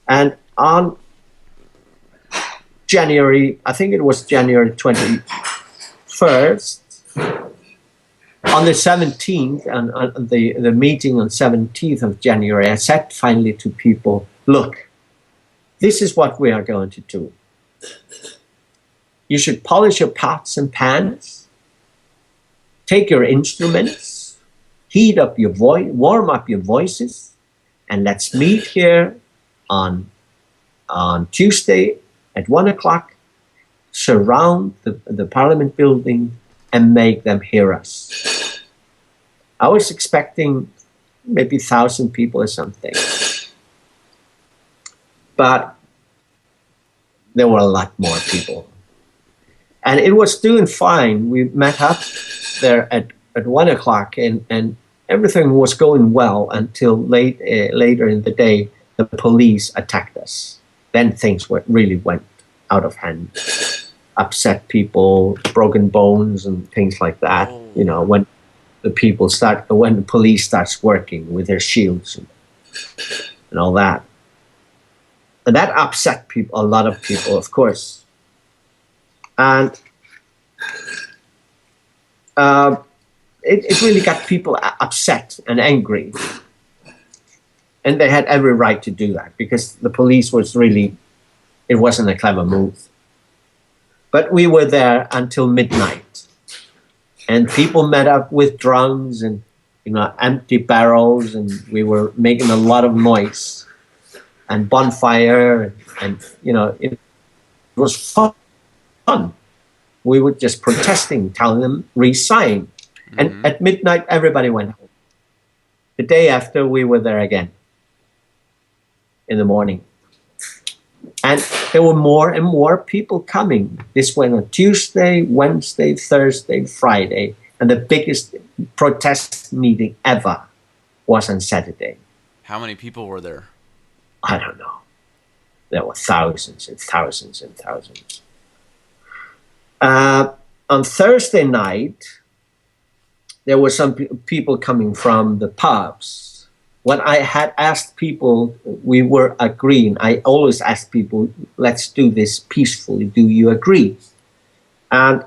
And on January, I think it was January 21st, on the 17th, on the meeting on 17th of January, I said finally to people, look, this is what we are going to do. You should polish your pots and pans, take your instruments, heat up your voice, warm up your voices, and let's meet here on Tuesday at 1 o'clock, surround the Parliament building and make them hear us. I was expecting maybe 1,000 people or something. But there were a lot more people. And it was doing fine. We met up there at 1 o'clock and everything was going well until later in the day, the police attacked us. Then things really went out of hand. Upset people, broken bones and things like that. You know, when the police starts working with their shields and all that. And that upset people, a lot of people, of course. And it really got people upset and angry. And they had every right to do that because the police was really, it wasn't a clever move. But we were there until midnight. And people met up with drums and, you know, empty barrels, and we were making a lot of noise. And bonfire, and you know, it was fun. We were just protesting, telling them resign. And at midnight, everybody went home. The day after, we were there again in the morning. And there were more and more people coming. This went on Tuesday, Wednesday, Thursday, Friday. And the biggest protest meeting ever was on Saturday. How many people were there? I don't know. There were thousands and thousands and thousands. On Thursday night, there were some people coming from the pubs. When I had asked people, we were agreeing. I always ask people, let's do this peacefully. Do you agree? And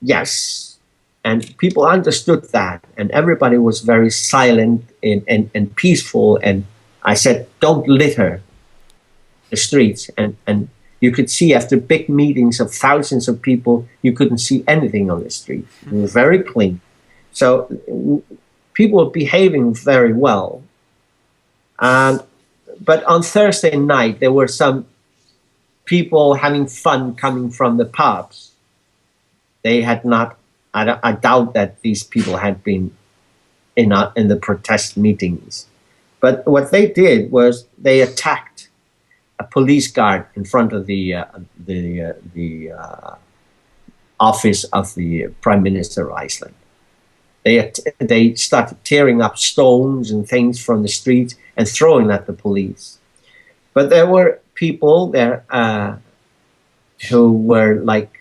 yes. And people understood that. And everybody was very silent and peaceful. And I said, don't litter the streets. And you could see after big meetings of thousands of people, you couldn't see anything on the street. It was very clean. So people were behaving very well. But on Thursday night, there were some people having fun coming from the pubs. They had not, I doubt that these people had been in the protest meetings. But what they did was they attacked a police guard in front of the office of the Prime Minister of Iceland. They started tearing up stones and things from the streets and throwing at the police. But there were people there who were like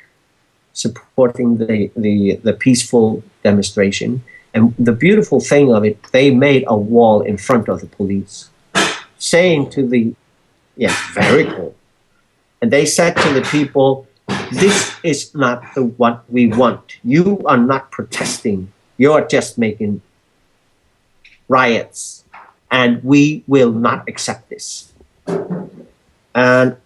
supporting the peaceful demonstration. And the beautiful thing of it, they made a wall in front of the police, saying to the, yes, very cool. And they said to the people, this is not what we want. You are not protesting. You are just making riots. And we will not accept this. And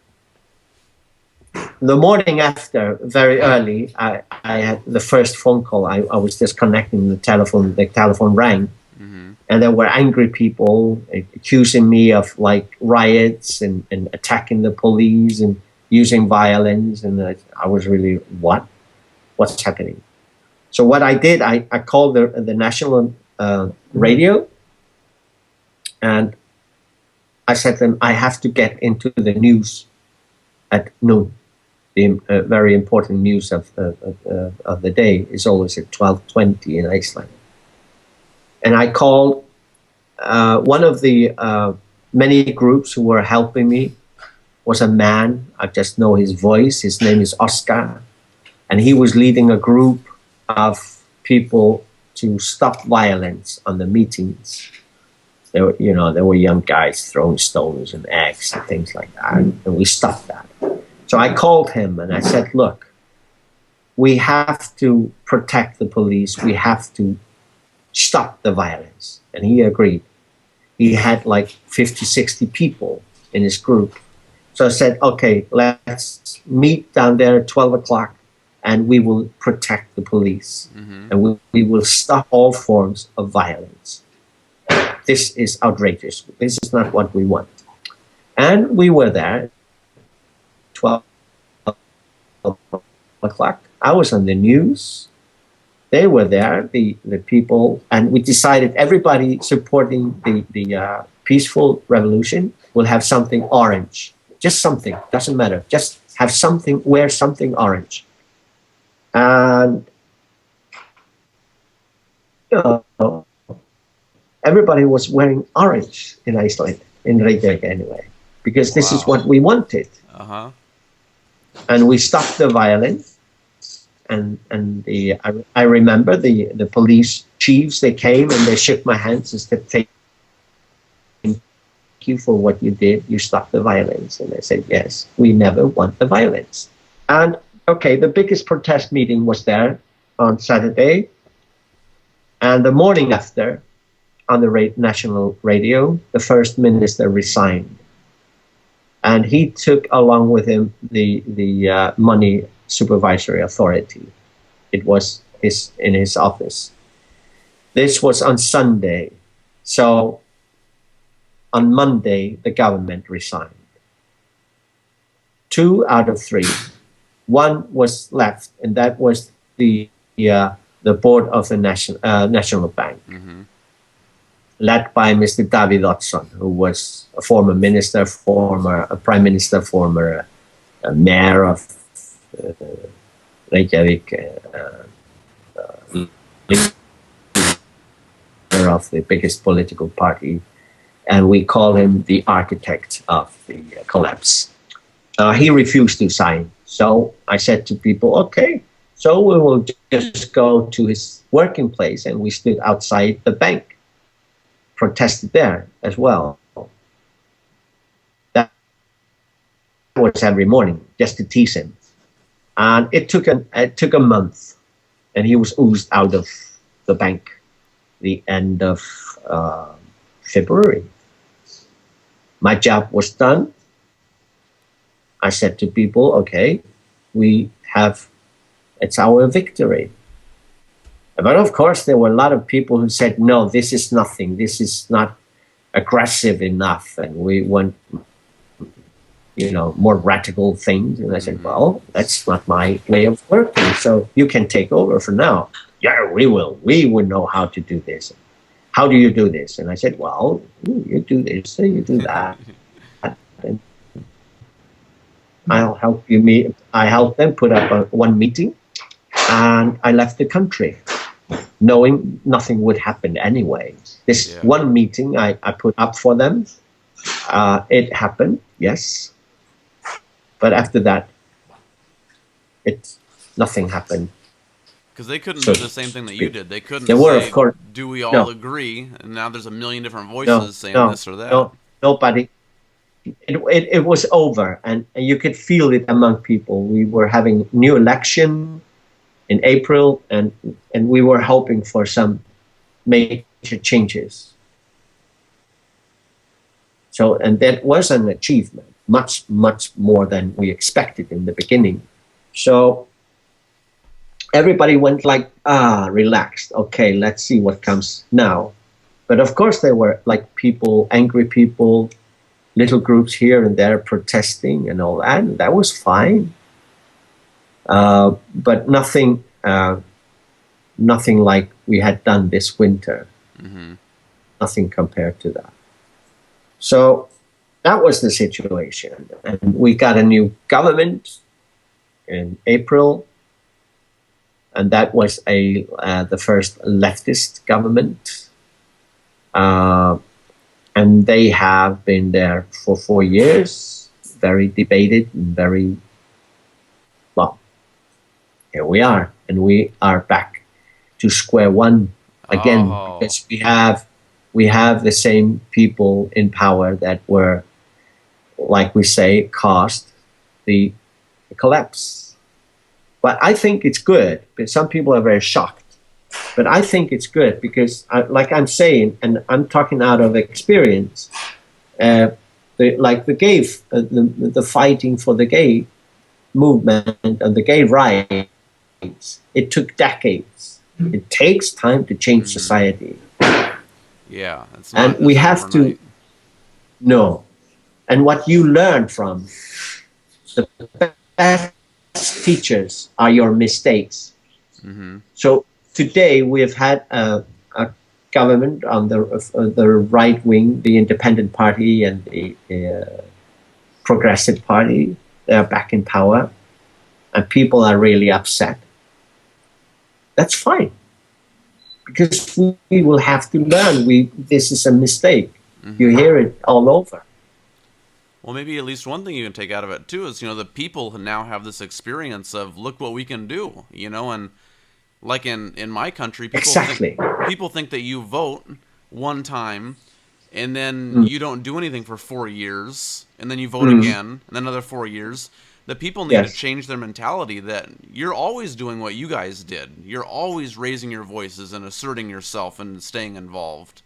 the morning after, very early, I had the first phone call. I was just connecting the telephone rang. And there were angry people accusing me of like riots and attacking the police and using violence. And I was really, what's happening? So what I did, I called the national radio. And I said to them, I have to get into the news at noon. The very important news of the day is always at 12:20 in Iceland. And I called one of the many groups who were helping me was a man. I just know his voice. His name is Oscar. And he was leading a group of people to stop violence on the meetings. There were young guys throwing stones and eggs and things like that. And we stopped that. So I called him and I said, look, we have to protect the police. We have to stop the violence. And he agreed. He had like 50, 60 people in his group. So I said, okay, let's meet down there at 12 o'clock and we will protect the police. And we will stop all forms of violence. This is outrageous. This is not what we want. And we were there, 12 o'clock. I was on the news. They were there, the people, and we decided everybody supporting the peaceful revolution will have something orange. Just something, doesn't matter. Just have something, wear something orange. And everybody was wearing orange in Iceland, in Reykjavik anyway, because this is what we wanted. And we stopped the violence. And I remember the police chiefs, they came and they shook my hands and said, thank you for what you did. You stopped the violence. And I said, yes, we never want the violence. And okay, the biggest protest meeting was there on Saturday. And the morning after, on the national radio, the first minister resigned. And he took along with him the money supervisory authority. It was in his office. This was on Sunday. So on Monday, the government resigned. 2 out of 3 One was left, and that was the board of the National Bank, led by Mr. David Oddsson, who was a former minister, former prime minister, former mayor of Reykjavik, leader of the biggest political party, and we call him the architect of the collapse. He refused to sign. So I said to people, okay, so we will just go to his working place, and we stood outside the bank, protested there as well. That was every morning, just to tease him. And it took a month, and he was oozed out of the bank the end of February. My job was done. I said to people, okay, it's our victory. But of course, there were a lot of people who said, no, this is nothing. This is not aggressive enough. And we want, more radical things. And I said, well, that's not my way of working. So you can take over for now. Yeah, we will. We will know how to do this. How do you do this? And I said, well, you do this, you do that. And I'll help you meet. I helped them put up one meeting, and I left the country, knowing nothing would happen anyway. This one meeting I put up for them. It happened, yes, but after that, nothing happened. Because they couldn't do the same thing that you did. They couldn't of course, do we all agree? And now there's a million different voices saying this or that. No, nobody. It was over, and you could feel it among people. We were having new election in April, and we were hoping for some major changes. So, and that was an achievement, much, much more than we expected in the beginning. So everybody went like, relaxed. Okay, let's see what comes now. But of course there were like people, angry people, little groups here and there protesting and all that. And that was fine. But nothing like we had done this winter. Nothing compared to that. So that was the situation. And we got a new government in April. And that was the first leftist government. And they have been there for 4 years, very debated and very, well, here we are. And we are back to square one again, because we have the same people in power that were, like we say, caused the collapse. But I think it's good, but some people are very shocked. But I think it's good because, like I'm saying, and I'm talking out of experience, the fighting for the gay movement and the gay rights, it took decades. It takes time to change society. Yeah, it's not, and we have to know. And what you learn from the best teachers are your mistakes. So today we have had a government on the right wing, the Independent Party and the Progressive Party. They are back in power, and people are really upset. That's fine, because we will have to learn. This is a mistake. You hear it all over. Well, maybe at least one thing you can take out of it too is, the people now have this experience of, look what we can do, and like in my country, people think that you vote one time and then you don't do anything for 4 years, and then you vote again, and then another 4 years. The people need to change their mentality that you're always doing what you guys did. You're always raising your voices and asserting yourself and staying involved.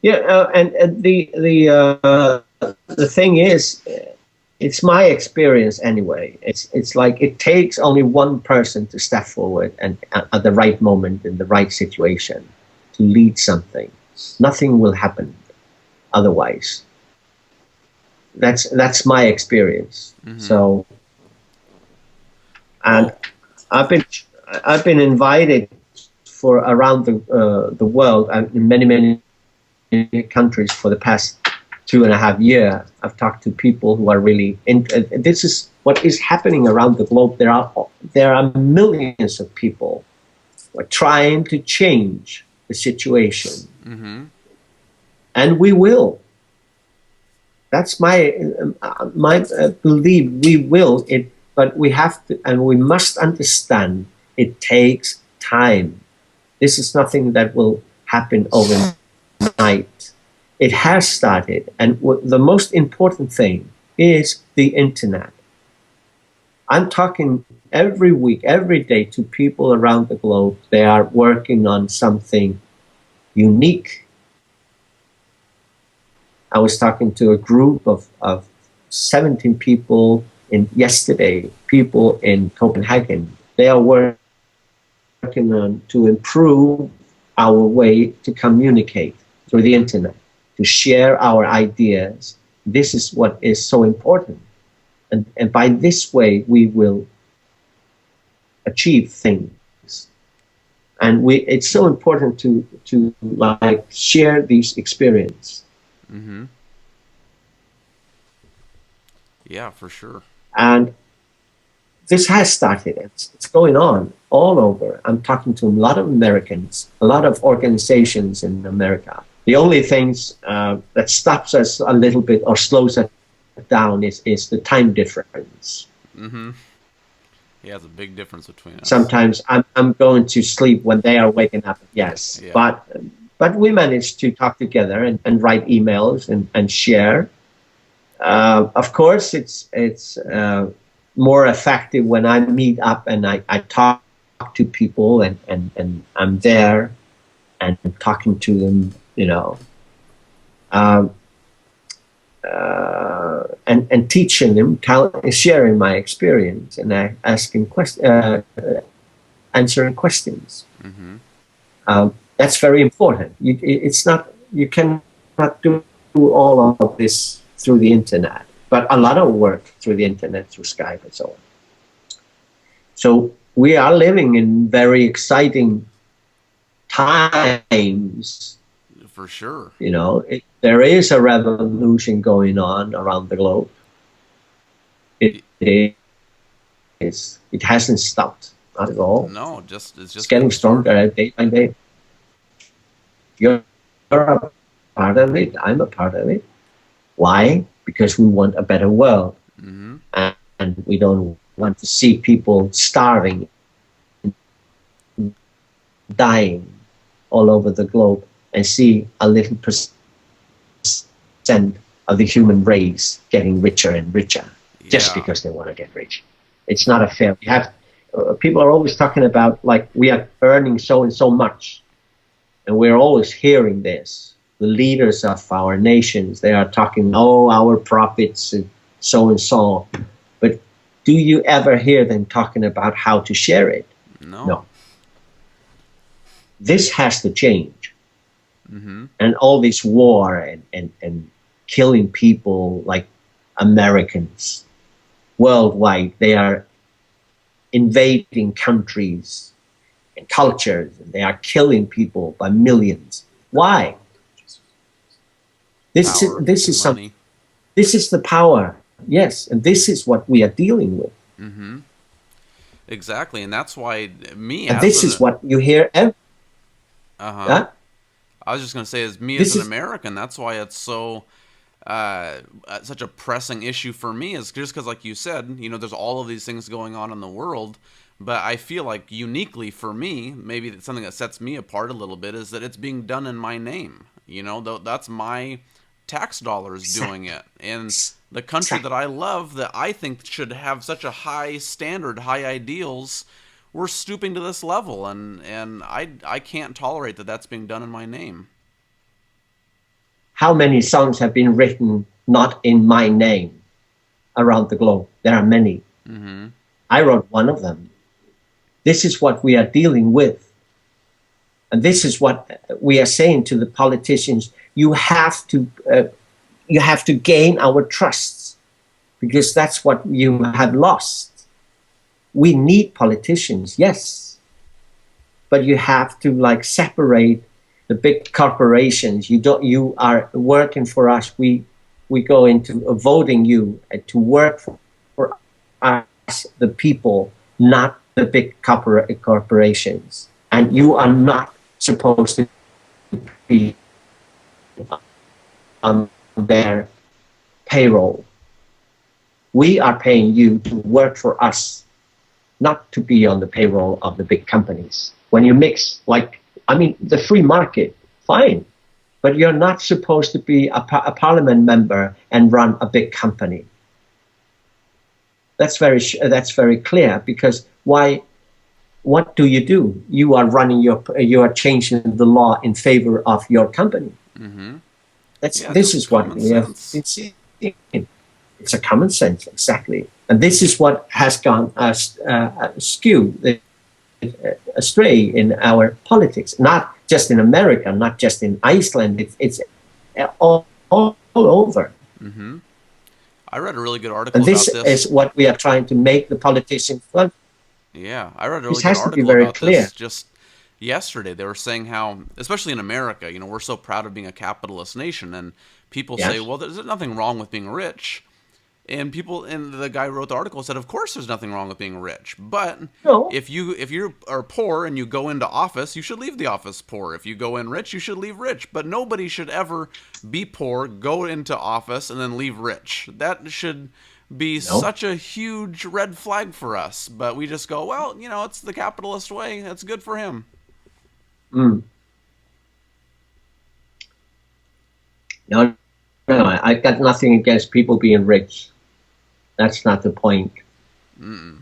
Yeah, and the thing is, it's my experience anyway. It's like it takes only one person to step forward and at the right moment in the right situation to lead something. Nothing will happen otherwise. That's my experience. So And Oh, I've been I've been invited for around the world and in many countries for the past 2.5 years. I've talked to people who are really this is what is happening around the globe. There are millions of people who are trying to change the situation, mm-hmm. and we will. That's my belief. We will it, but we have to, and we must understand it takes time. This is nothing that will happen overnight. It has started, and the most important thing is the internet. I'm talking every week, every day to people around the globe. They are working on something unique. I was talking to a group of 17 people yesterday, people in Copenhagen. They are working on to improve our way to communicate through the internet, to share our ideas. This is what is so important. And by this way, we will achieve things. And it's so important to like share these experience. Mm-hmm. Yeah, for sure. And this has started. It's going on all over. I'm talking to a lot of Americans, a lot of organizations in America. The only things that stops us a little bit or slows us down is the time difference. Mm-hmm. Yeah, it's a big difference between us. Sometimes I'm going to sleep when they are waking up. Yes, Yeah. but we manage to talk together and write emails and share. Of course, it's more effective when I meet up and I talk to people and I'm there and talking to them, you know, and teaching them, sharing my experience and asking answering questions. Mm-hmm. That's very important. It's not, you cannot do all of this through the internet, but a lot of work through the internet, through Skype and so on. So we are living in very exciting times. For sure. You know, there is a revolution going on around the globe. It hasn't stopped, not at all. No, it's It's getting stronger day by day. You're a part of it. I'm a part of it. Why? Because we want a better world. Mm-hmm. And we don't want to see people starving, dying all over the globe, and see a little percent of the human race getting richer and richer just because they want to get rich. It's not a fair. People are always talking about, like, we are earning so and so much, and we're always hearing this. The leaders of our nations, they are talking, oh, our profits and so. But do you ever hear them talking about how to share it? No. This has to change. Mm-hmm. And all this war and killing people like Americans worldwide, they are invading countries and cultures, and they are killing people by millions. Why? This is something. This is the power, yes, and this is what we are dealing with. Mm-hmm. Exactly, and that's why And this is what you hear. I was just going to say, as an American, that's why it's so such a pressing issue for me. Is just because, like you said, you know, there's all of these things going on in the world. But I feel like uniquely for me, maybe something that sets me apart a little bit is that it's being done in my name. You know, that's my tax dollars doing it. And the country that I love, that I think should have such a high standard, high ideals, we're stooping to this level. And I can't tolerate that that's being done in my name. How many songs have been written not in my name around the globe? There are many. Mm-hmm. I wrote one of them. This is what we are dealing with. And this is what we are saying to the politicians. You have to gain our trust, because that's what you have lost. We need politicians, yes, but you have to like separate the big corporations. You are working for us. We go into voting you to work for us, the people, not the big corporations. And you are not supposed to be on their payroll. We are paying you to work for us, not to be on the payroll of the big companies. When you mix, like, I mean, the free market, fine, but you're not supposed to be a parliament member and run a big company. That's very clear, because why? What do? You are you are changing the law in favor of your company. Mm-hmm. Yeah, This just is what common we have sense. been seeing. It's a common sense, exactly, and this is what has gone skewed astray in our politics. Not just in America, not just in Iceland. It's all over. Mm-hmm. I read a really good article And this about is this. what we are trying to make the politicians fun. Yeah, I read a This really good has to be article very about this clear. just yesterday. They were saying how, especially in America, we're so proud of being a capitalist nation, and people say, Yes. well, there's nothing wrong with being rich. And the guy who wrote the article said, of course, there's nothing wrong with being rich, but No. if you are poor and you go into office, you should leave the office poor. If you go in rich, you should leave rich. But nobody should ever be poor, go into office, and then leave rich. That should be No. such a huge red flag for us. But we just go, well, it's the capitalist way. That's good for him. Mm. No. No. I got nothing against people being rich. That's not the point. Mm-mm.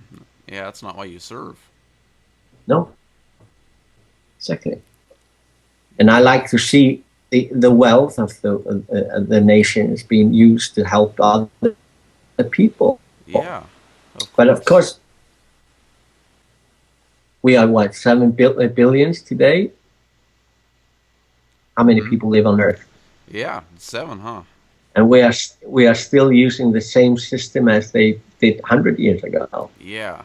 Yeah, that's not why you serve. No. Exactly. And I like to see the wealth of the nations being used to help other people. Yeah, of But of course. course, we are what, 7 billions today? How many Mm-hmm. people live on Earth? Yeah, 7, huh? And we are still using the same system as they did 100 years ago. Yeah.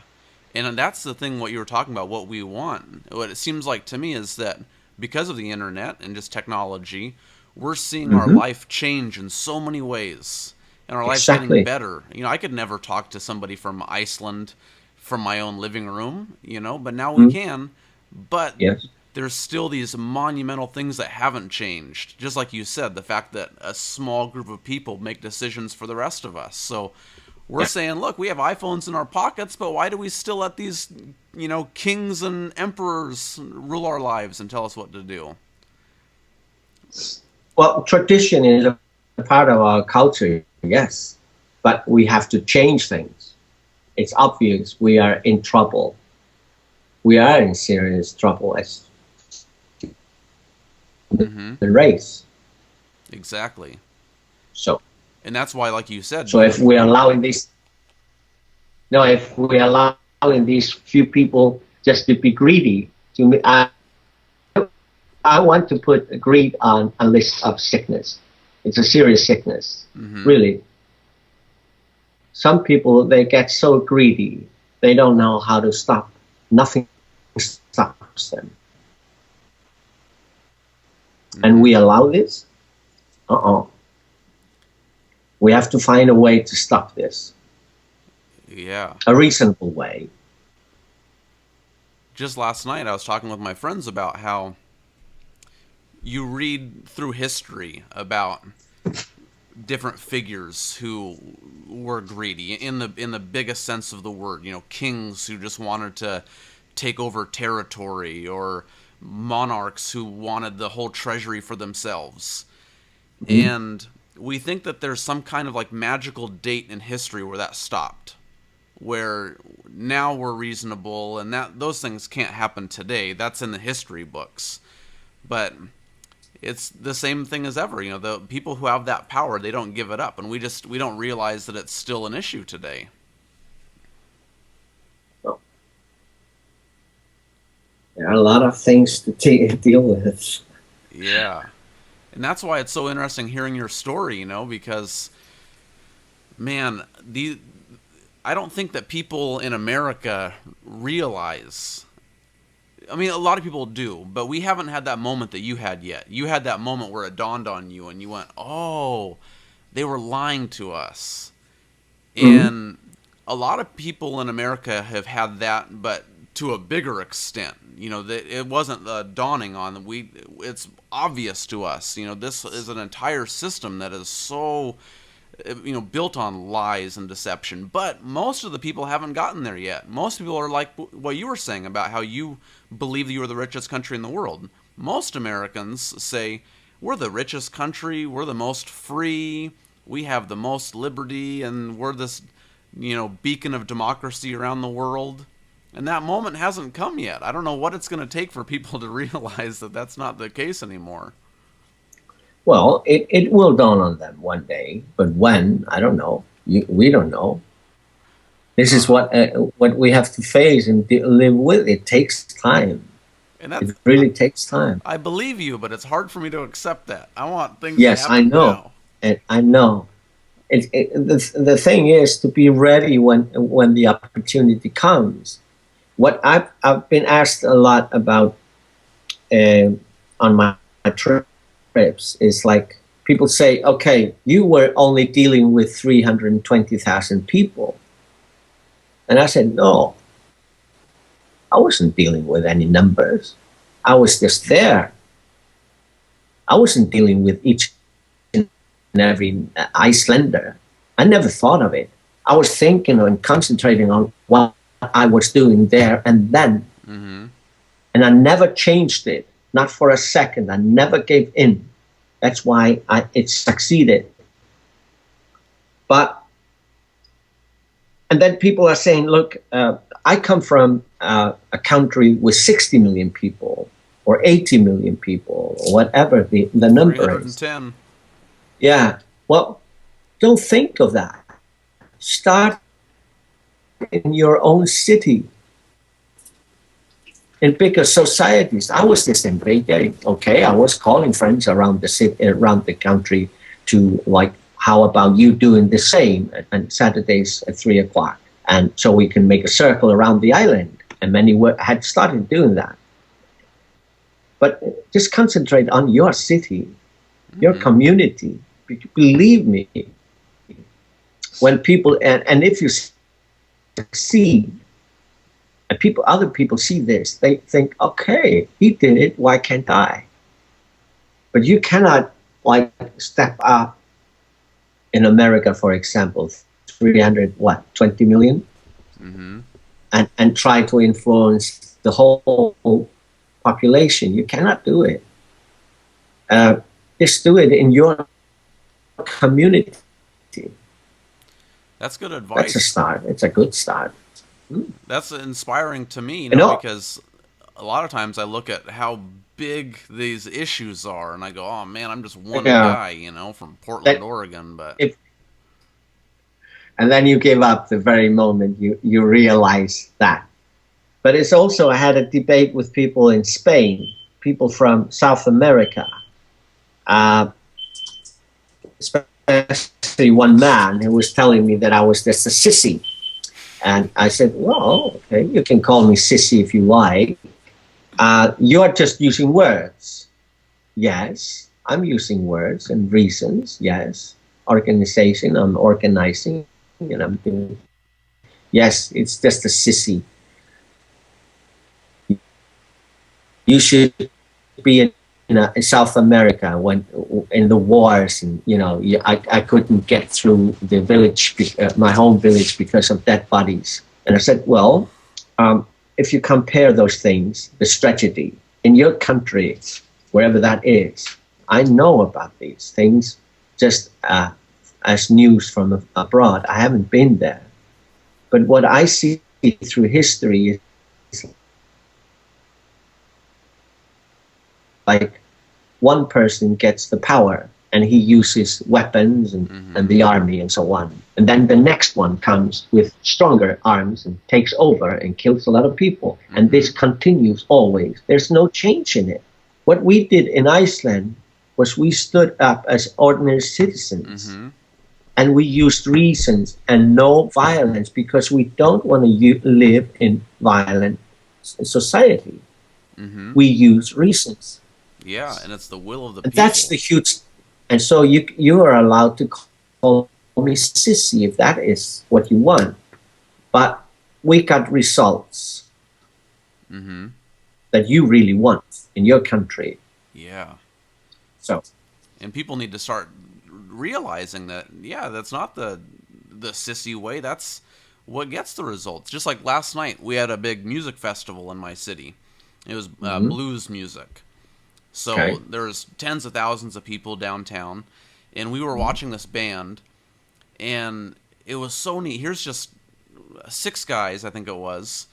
And that's the thing, what you were talking about, what we want. What it seems like to me is that because of the internet and just technology, we're seeing our Hmm. life change in so many ways. And our life's getting Exactly. better. I could never talk to somebody from Iceland from my own living room, but now we Mm. can. But Yes. there's still these monumental things that haven't changed. Just like you said, the fact that a small group of people make decisions for the rest of us. So we're Yeah. saying, look, we have iPhones in our pockets, but why do we still let these, kings and emperors rule our lives and tell us what to do? Well, tradition is a part of our culture, yes, but we have to change things. It's obvious we are in trouble. We are in serious trouble as Mm-hmm. the race. Exactly. So, And that's why, like you said, so if we are allowing this, no, if we are allowing these few people just to be greedy, to me, I want to put greed on a list of sickness. It's a serious sickness, mm-hmm. really. Some people, they get so greedy, they don't know how to stop. Nothing stops them. Mm-hmm. And we allow this? We have to find a way to stop this. Yeah. A reasonable way. Just last night, I was talking with my friends about how you read through history about different figures who were greedy in the biggest sense of the word. Kings who just wanted to take over territory, or monarchs who wanted the whole treasury for themselves. Mm-hmm. And we think that there's some kind of like magical date in history where that stopped, where now we're reasonable, and that those things can't happen today. That's in the history books. But it's the same thing as ever. The people who have that power, they don't give it up, and we don't realize that it's still an issue today. So, there are a lot of things to deal with. Yeah. And that's why it's so interesting hearing your story, because man, I don't think that people in America realize. I mean, a lot of people do, but we haven't had that moment that you had yet. You had that moment where it dawned on you and you went, oh, they were lying to us. Mhm. And a lot of people in America have had that, but to a bigger extent. You know, that it wasn't dawning on them. It's obvious to us. You know, this is an entire system that is so, you know, built on lies and deception. But most of the people haven't gotten there yet. Most people are like what you were saying about how you believe that you are the richest country in the world. Most Americans say we're the richest country, we're the most free, we have the most liberty, and we're this, you know, beacon of democracy around the world. And that moment hasn't come yet. I don't know what it's going to take for people to realize that that's not the case anymore. Well, it will dawn on them one day, but when, I don't know. We don't know. This is Uh-huh. what we have to face and live with. It takes time. And It that's, really takes time. I believe you, but it's hard for me to accept that. I want things to Yes, I happen know, now. and I know. The thing is to be ready when the opportunity comes. What I've been asked a lot about uh, on my trips is like people say, okay, you were only dealing with 320,000 people, and I said, no, I wasn't dealing with any numbers. I was just there. I wasn't dealing with each and every Icelander. I never thought of it. I was thinking and concentrating on what I was doing there and then. Mm-hmm. And I never changed it, not for a second. I never gave in. That's why it succeeded. But, and then people are saying, look, I come from a country with 60 million people or 80 million people or whatever the number is. 310. Yeah. Well, don't think of that. Start in your own city. In bigger societies, I was this in Beijing. Okay, I was calling friends around the city, around the country, to like, how about you doing the same on Saturdays at 3 o'clock, and so we can make a circle around the island. And many had started doing that. But just concentrate on your city, your Mm-hmm. community. Believe me, when people and if you succeed, and other people see this, they think, okay, he did it, why can't I? But you cannot like step up in America, for example, 20 million, Mm-hmm. and try to influence the whole population. You cannot do it. Just do it in your community. That's good That's a advice. start. It's a good start. That's inspiring to me, you You know, know, because a lot of times I look at how big these issues are and I go, oh man, I'm just one yeah. guy, you know, from Portland, That Oregon. But if and then you give up the very moment you realize that. But it's also, I had a debate with people in Spain, people from South America, uh, especially one man who was telling me that I was just a sissy. And I said, well, okay, you can call me sissy if you like. You're just using words. Yes, I'm using words and reasons. Yes, organization, I'm organizing. And I'm doing. Yes, it's just a sissy. You should be in South America when in the wars, and I couldn't get through the village, my home village, because of dead bodies. And I said, well, if you compare those things, the tragedy in your country, wherever that is, I know about these things just as news from abroad. I haven't been there, but what I see through history is like one person gets the power and he uses weapons and the army and so on. And then the next one comes with stronger arms and takes over and kills a lot of people. And this continues always. There's no change in it. What we did in Iceland was we stood up as ordinary citizens. And we used reasons and no violence because we don't want to live in violent society. Mm-hmm. We use reasons. Yeah, and it's the will of the And that's people. the huge. And so you are allowed to call me sissy if that is what you want. But we got results Mm-hmm. that you really want in your country. Yeah. So And people need to start realizing that, yeah, that's not the sissy way. That's what gets the results. Just like last night, we had a big music festival in my city. It was mhm. blues music. So Okay. there's tens of thousands of people downtown, and we were Mhm. watching this band, and it was so neat. Here's just six guys, I think it was,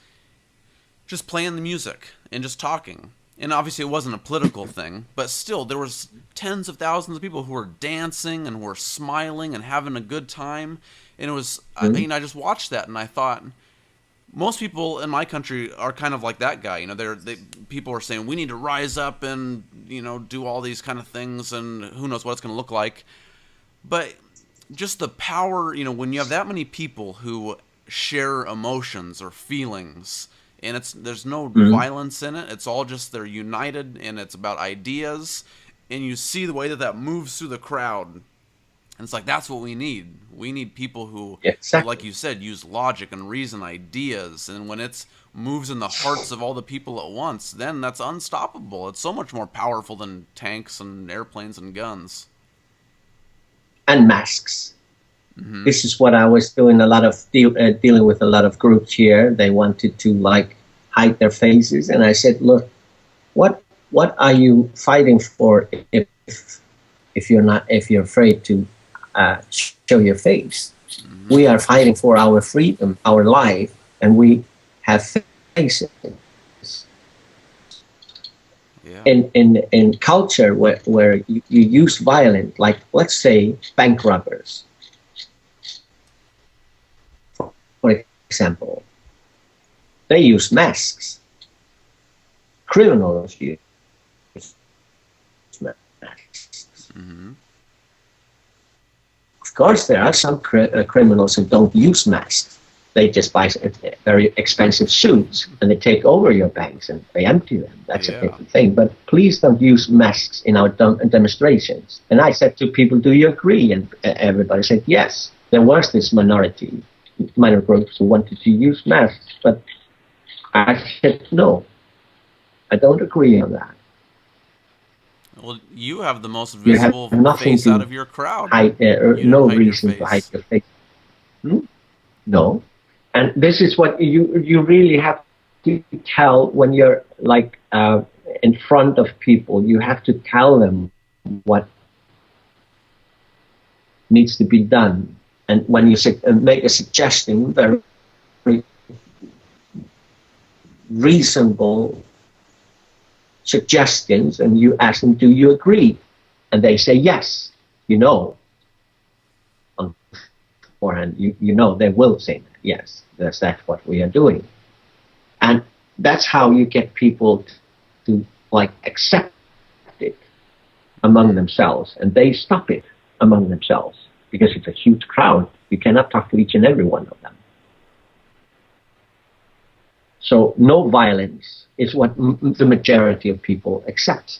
just playing the music and just talking. And obviously, it wasn't a political thing, but still, there was tens of thousands of people who were dancing and were smiling and having a good time. And it was, Mhm. I just watched that and I thought, most people in my country are kind of like that guy. You know, people are saying we need to rise up and do all these kind of things, and who knows what it's going to look like. But just the power, when you have that many people who share emotions or feelings, and there's no Mhm. violence in it. It's all just they're united, and it's about ideas, and you see the way that moves through the crowd. And it's like that's what we need. We need people who, like Exactly. you said, use logic and reason, ideas. And when it's moves in the hearts of all the people at once, then that's unstoppable. It's so much more powerful than tanks and airplanes and guns. And masks. Mm-hmm. This is what I was doing a lot of dealing with a lot of groups here. They wanted to like hide their faces, and I said, look, what are you fighting for if you're afraid to show your face? Mm-hmm. We are fighting for our freedom, our life, and we have faces. Yeah. In culture where you use violence, like let's say bank robbers, for example, they use masks. Criminals use masks. Mm-hmm. Of course, there are some criminals who don't use masks. They just buy very expensive suits and they take over your banks and they empty them. That's a Yeah. different thing. But please don't use masks in our demonstrations. And I said to people, do you agree? And everybody said yes. There was this minor groups who wanted to use masks, but I said no. I don't agree on that. Well, you have the most You have visible nothing face out to of your crowd. hide, You didn't no hide your reason to hide face. your face. Hmm? No. And this is what you really have to tell when you're like in front of people. You have to tell them what needs to be done. And when you make a suggestion, very reasonable suggestions, and you ask them, do you agree? And they say yes. You know, on beforehand, you know they will say that. Yes, that's what we are doing. And that's how you get people to like accept it among themselves, and they stop it among themselves because it's a huge crowd. You cannot talk to each and every one of them. So no violence is what the majority of people accept.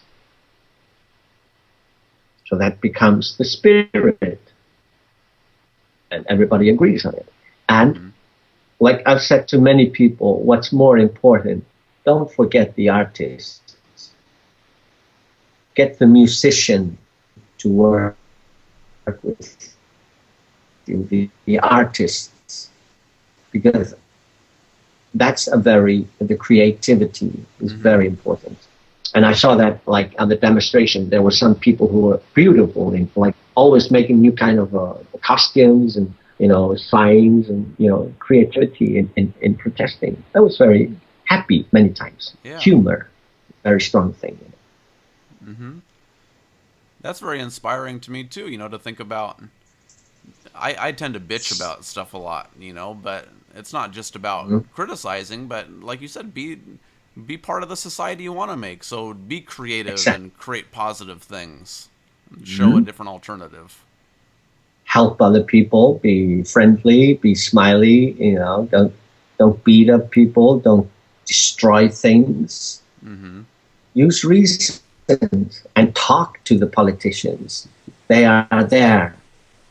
So that becomes the spirit, and everybody agrees on it. And Mm-hmm. like I've said to many people, what's more important, don't forget the artist. Get the musician to work with you, the artists, because the creativity is Mm-hmm. very important. And I saw that like on the demonstration, there were some people who were beautiful and like always making new kind of costumes and signs and creativity in protesting. I was very happy many times. Yeah. Humor, very strong thing. Mm-hmm. That's very inspiring to me too. To think about. I tend to bitch about stuff a lot, but it's not just about Mhm. criticizing, but like you said, be part of the society you want to make. So be creative Exactly. and create positive things. And show a Mhm. different alternative. help other people, be friendly, be smiley. Don't beat up people, don't destroy things. Mm-hmm. Use reason and talk to the politicians. They are there.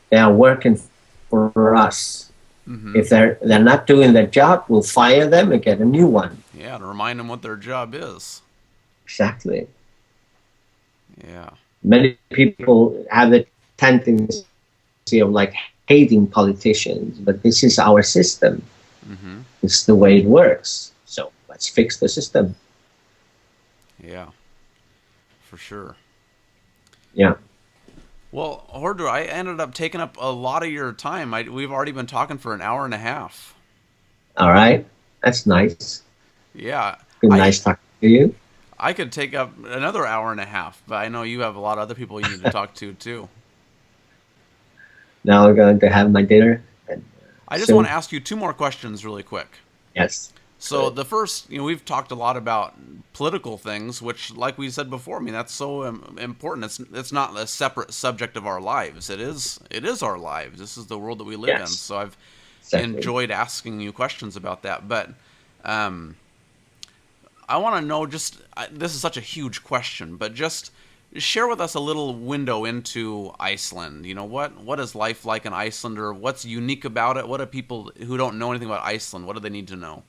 They are working for us. Mm-hmm. If they're not doing their job, we'll fire them and get a new one. Yeah, to remind them what their job is. Exactly. Yeah. Many people have the tendency of like hating politicians, but this is our system. Mm-hmm. It's the way it works. So let's fix the system. Yeah, for sure. Yeah. Well, Hordur, I ended up taking up a lot of your time. We've already been talking for an hour and a half. All right. That's nice. Yeah. Been nice talking to you. I could take up another hour and a half, but I know you have a lot of other people you need to talk to too. Now we're going to have my dinner. And I just soon. want to ask you two more questions really quick. Yes. So Good. the first, we've talked a lot about political things, which, like we said before, I mean, that's so important. It's not a separate subject of our lives. It is our lives. This is the world that we live in. So I've enjoyed asking you questions about that. But I want to know, this is such a huge question, but just share with us a little window into Iceland. What is life like in Iceland, or what's unique about it? What do people who don't know anything about Iceland, what do they need to know?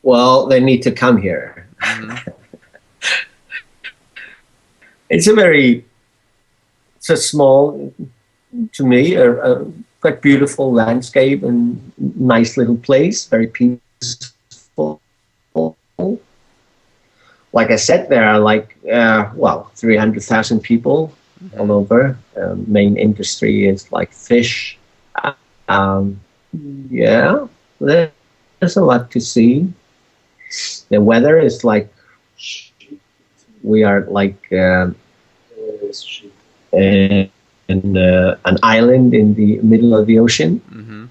Well, they need to come here. Mm-hmm. It's a small, to me, a quite beautiful landscape and nice little place, very peaceful. Like I said, there are 300,000 people all over. Main industry is like fish. Yeah, there's a lot to see. The weather is like, we are like in an island in the middle of the ocean. Mm-hmm.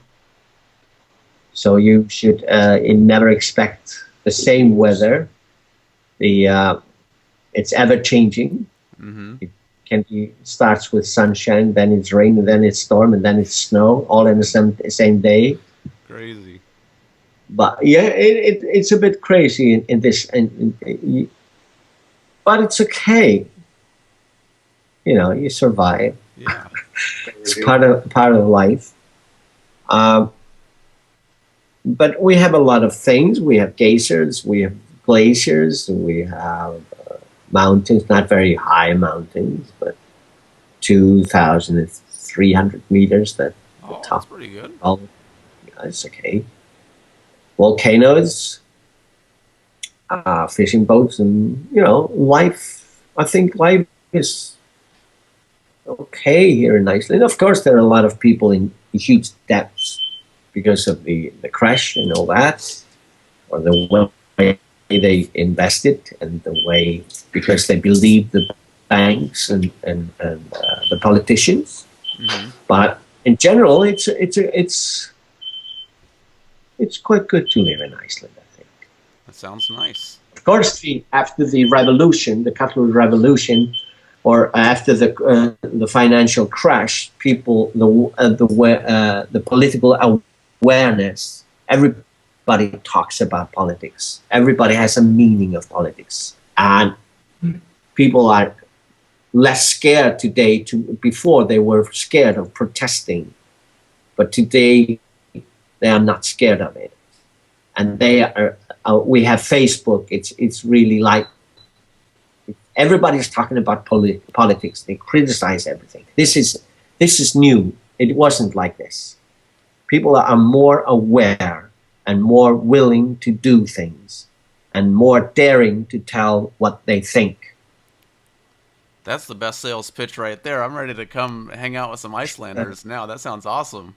So you should never expect the same weather. It's ever changing. Mm-hmm. It starts with sunshine, then it's rain, and then it's storm, and then it's snow, all in the same day. Crazy. But yeah, it's a bit crazy in this, but it's okay. You survive. Yeah, It's part of life. But we have a lot of things. We have geysers, we have glaciers, we have mountains, not very high mountains, but 2,300 meters. That's pretty good. Oh, yeah, it's okay. Volcanoes, fishing boats, and life. I think life is okay here in Iceland. Of course, there are a lot of people in huge debts because of the crash and all that, or the way they invested, and the way because they believe the banks and the politicians. Mm-hmm. But in general, it's quite good to live in Iceland, I think. That sounds nice. Of course, after the revolution, the Cultural Revolution, or after the financial crash, people, the political awareness, everybody talks about politics. Everybody has a meaning of politics, and people are less scared today. Before they were scared of protesting, but today they are not scared of it, and they are. We have Facebook. It's really like everybody's talking about politics. They criticize everything. This is new. It wasn't like this. People are more aware and more willing to do things, and more daring to tell what they think. That's the best sales pitch right there. I'm ready to come hang out with some Icelanders now. That sounds awesome.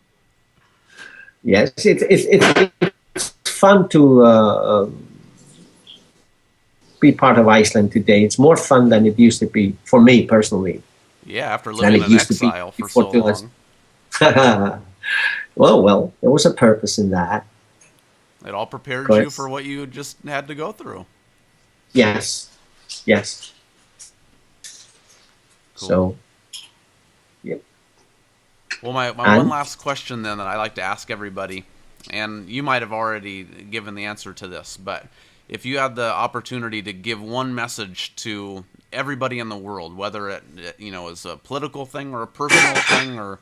Yes, it's fun to be part of Iceland today. It's more fun than it used to be for me personally. Yeah, after living in exile for so long. Well, there was a purpose in that. It all prepared you for what you just had to go through. Yes. Cool. So, yeah. Well, my one And last question then that I like to ask everybody, and you might have already given the answer to this, but if you had the opportunity to give one message to everybody in the world, whether it is a political thing or a personal thing or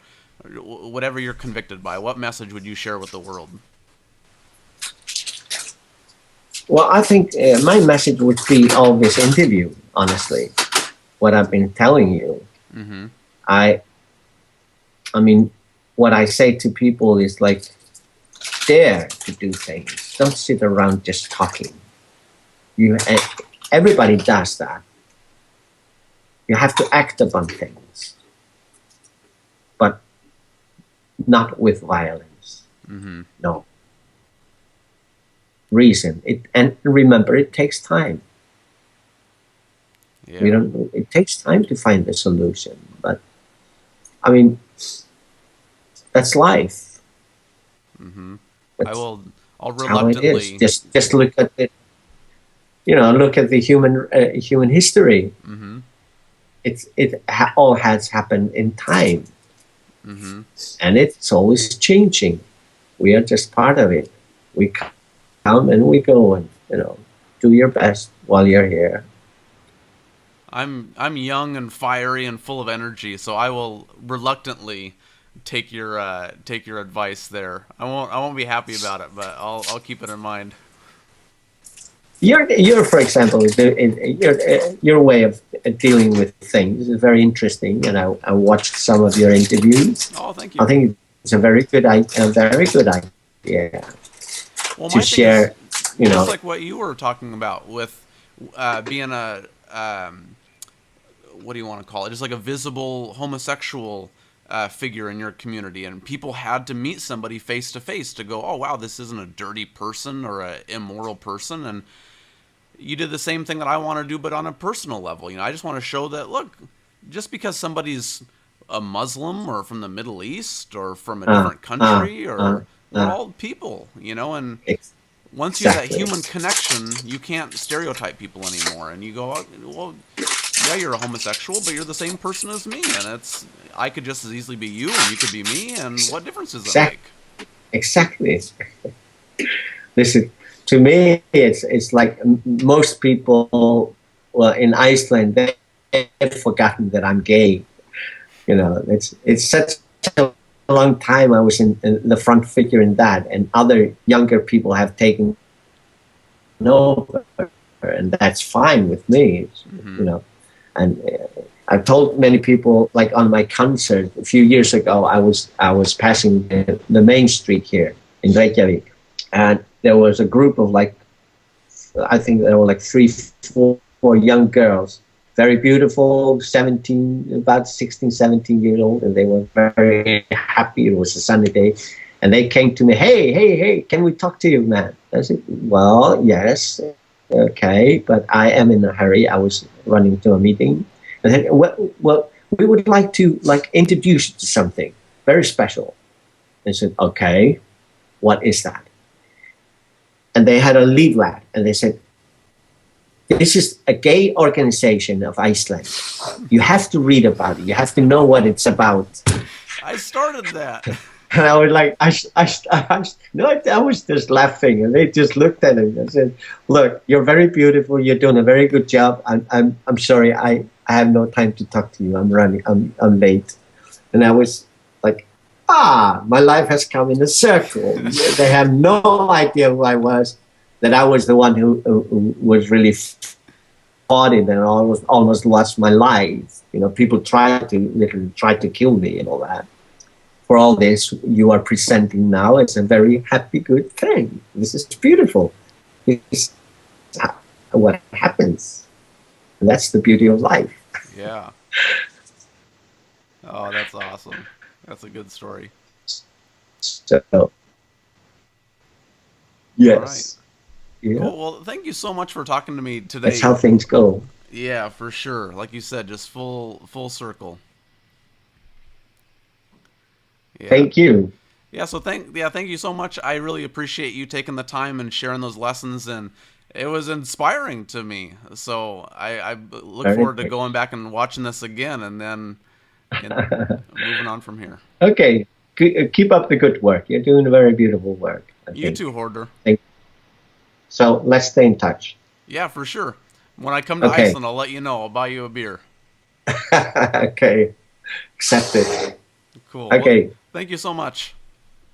whatever you're convicted by, what message would you share with the world? well, I think my message would be all this interview, honestly, what I've been telling you. Mm-hmm. I, I mean, what I say to people is like, dare to do things. Don't sit around just talking. You, everybody does that. You have to act upon things, but not with violence. Mm-hmm. No. Reason it, and remember, it takes time. Yeah. We don't. It takes time to find the solution, but I mean, that's life. Mm-hmm. That's I'll how it is. reluctantly. Just look at it. Look at the human history. Mm-hmm. All has happened in time, Mm-hmm. and it's always changing. We are just part of it. We come and we go, and do your best while you're here. I'm young and fiery and full of energy, so I will reluctantly take your advice there. I won't be happy about it, but I'll keep it in mind. Your for example, your way of dealing with things is very interesting, and I watched some of your interviews. Oh, thank I you. think it's a very good idea Well, to my thing is share. You just know, like what you were talking about with being a what do you want to call it? Just like a visible homosexual figure in your community, and people had to meet somebody face to face to go, oh wow, this isn't a dirty person or a immoral person. And you did the same thing that I want to do, but on a personal level. I just want to show that, look, just because somebody's a Muslim or from the Middle East or from a uh, different uh, country, uh, or we're uh, all people, and once you have that exactly. human connection, you can't stereotype people anymore. And you go, oh, well, yeah, you're a homosexual, but you're the same person as me, and I could just as easily be you, and you could be me, and what difference does it make? Exactly. This is, to me, it's like most people. Well, in Iceland, they've forgotten that I'm gay. It's such a long time I was in the front figure in that, and other younger people have taken over, and that's fine with me. Mm-hmm. You know, and I've told many people, like on my concert a few years ago, I was passing the main street here in Reykjavik, and there was a group of like, I think there were like three, four young girls, very beautiful, 17, about 16, 17 years old, and they were very happy. It was a sunny day, and they came to me, hey, can we talk to you, man? I said, well, yes, okay, but I am in a hurry. I was running to a meeting. And then, well, we would like to introduce you to something very special. I said, okay, what is that? And they had a leaflet, and they said, this is a gay organization of Iceland. You have to read about it. You have to know what it's about. I started that. And I was like, I was just laughing, and they just looked at it and said, "Look, you're very beautiful. You're doing a very good job. I'm sorry, I have no time to talk to you. I'm running. I'm late." And I was like, my life has come in a circle. They have no idea who I was. That I was the one who was really fought it and almost lost my life. People literally tried to kill me and all that. For all this, you are presenting now. It's a very happy, good thing. This is beautiful. This is what happens. And that's the beauty of life. Yeah. Oh, that's awesome. That's a good story. So, All right. yes. Yeah. Cool. Well, thank you so much for talking to me today. That's how things go. Yeah, for sure. Like you said, just full circle. Yeah. Thank you. Yeah, so thank you so much. I really appreciate you taking the time and sharing those lessons, and it was inspiring to me. So I look Very forward to good. going back and watching this again, and then And moving on from here. Okay. Keep up the good work. You're doing a very beautiful work, I You think. too, Hordur. So let's stay in touch. Yeah, for sure. When I come to Okay. Iceland, I'll let you know. I'll buy you a beer. Okay. Accepted. Cool. Well, Okay. thank you so much.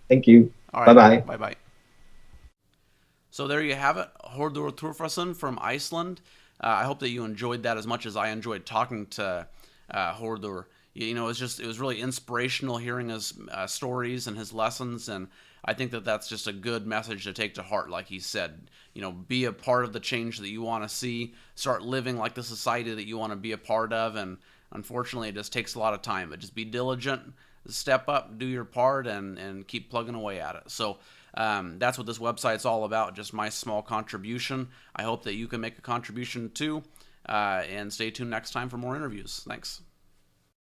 Thank you. All Bye right. bye. Bye bye. So there you have it, Hordur Turfason from Iceland. I hope that you enjoyed that as much as I enjoyed talking to Hordur. You know, it was really inspirational hearing his stories and his lessons, and I think that that's just a good message to take to heart. Like he said, you know, be a part of the change that you want to see. Start living like the society that you want to be a part of, and unfortunately, it just takes a lot of time. But just be diligent, step up, do your part, and keep plugging away at it. So that's what this website's all about, just my small contribution. I hope that you can make a contribution too. And stay tuned next time for more interviews. Thanks.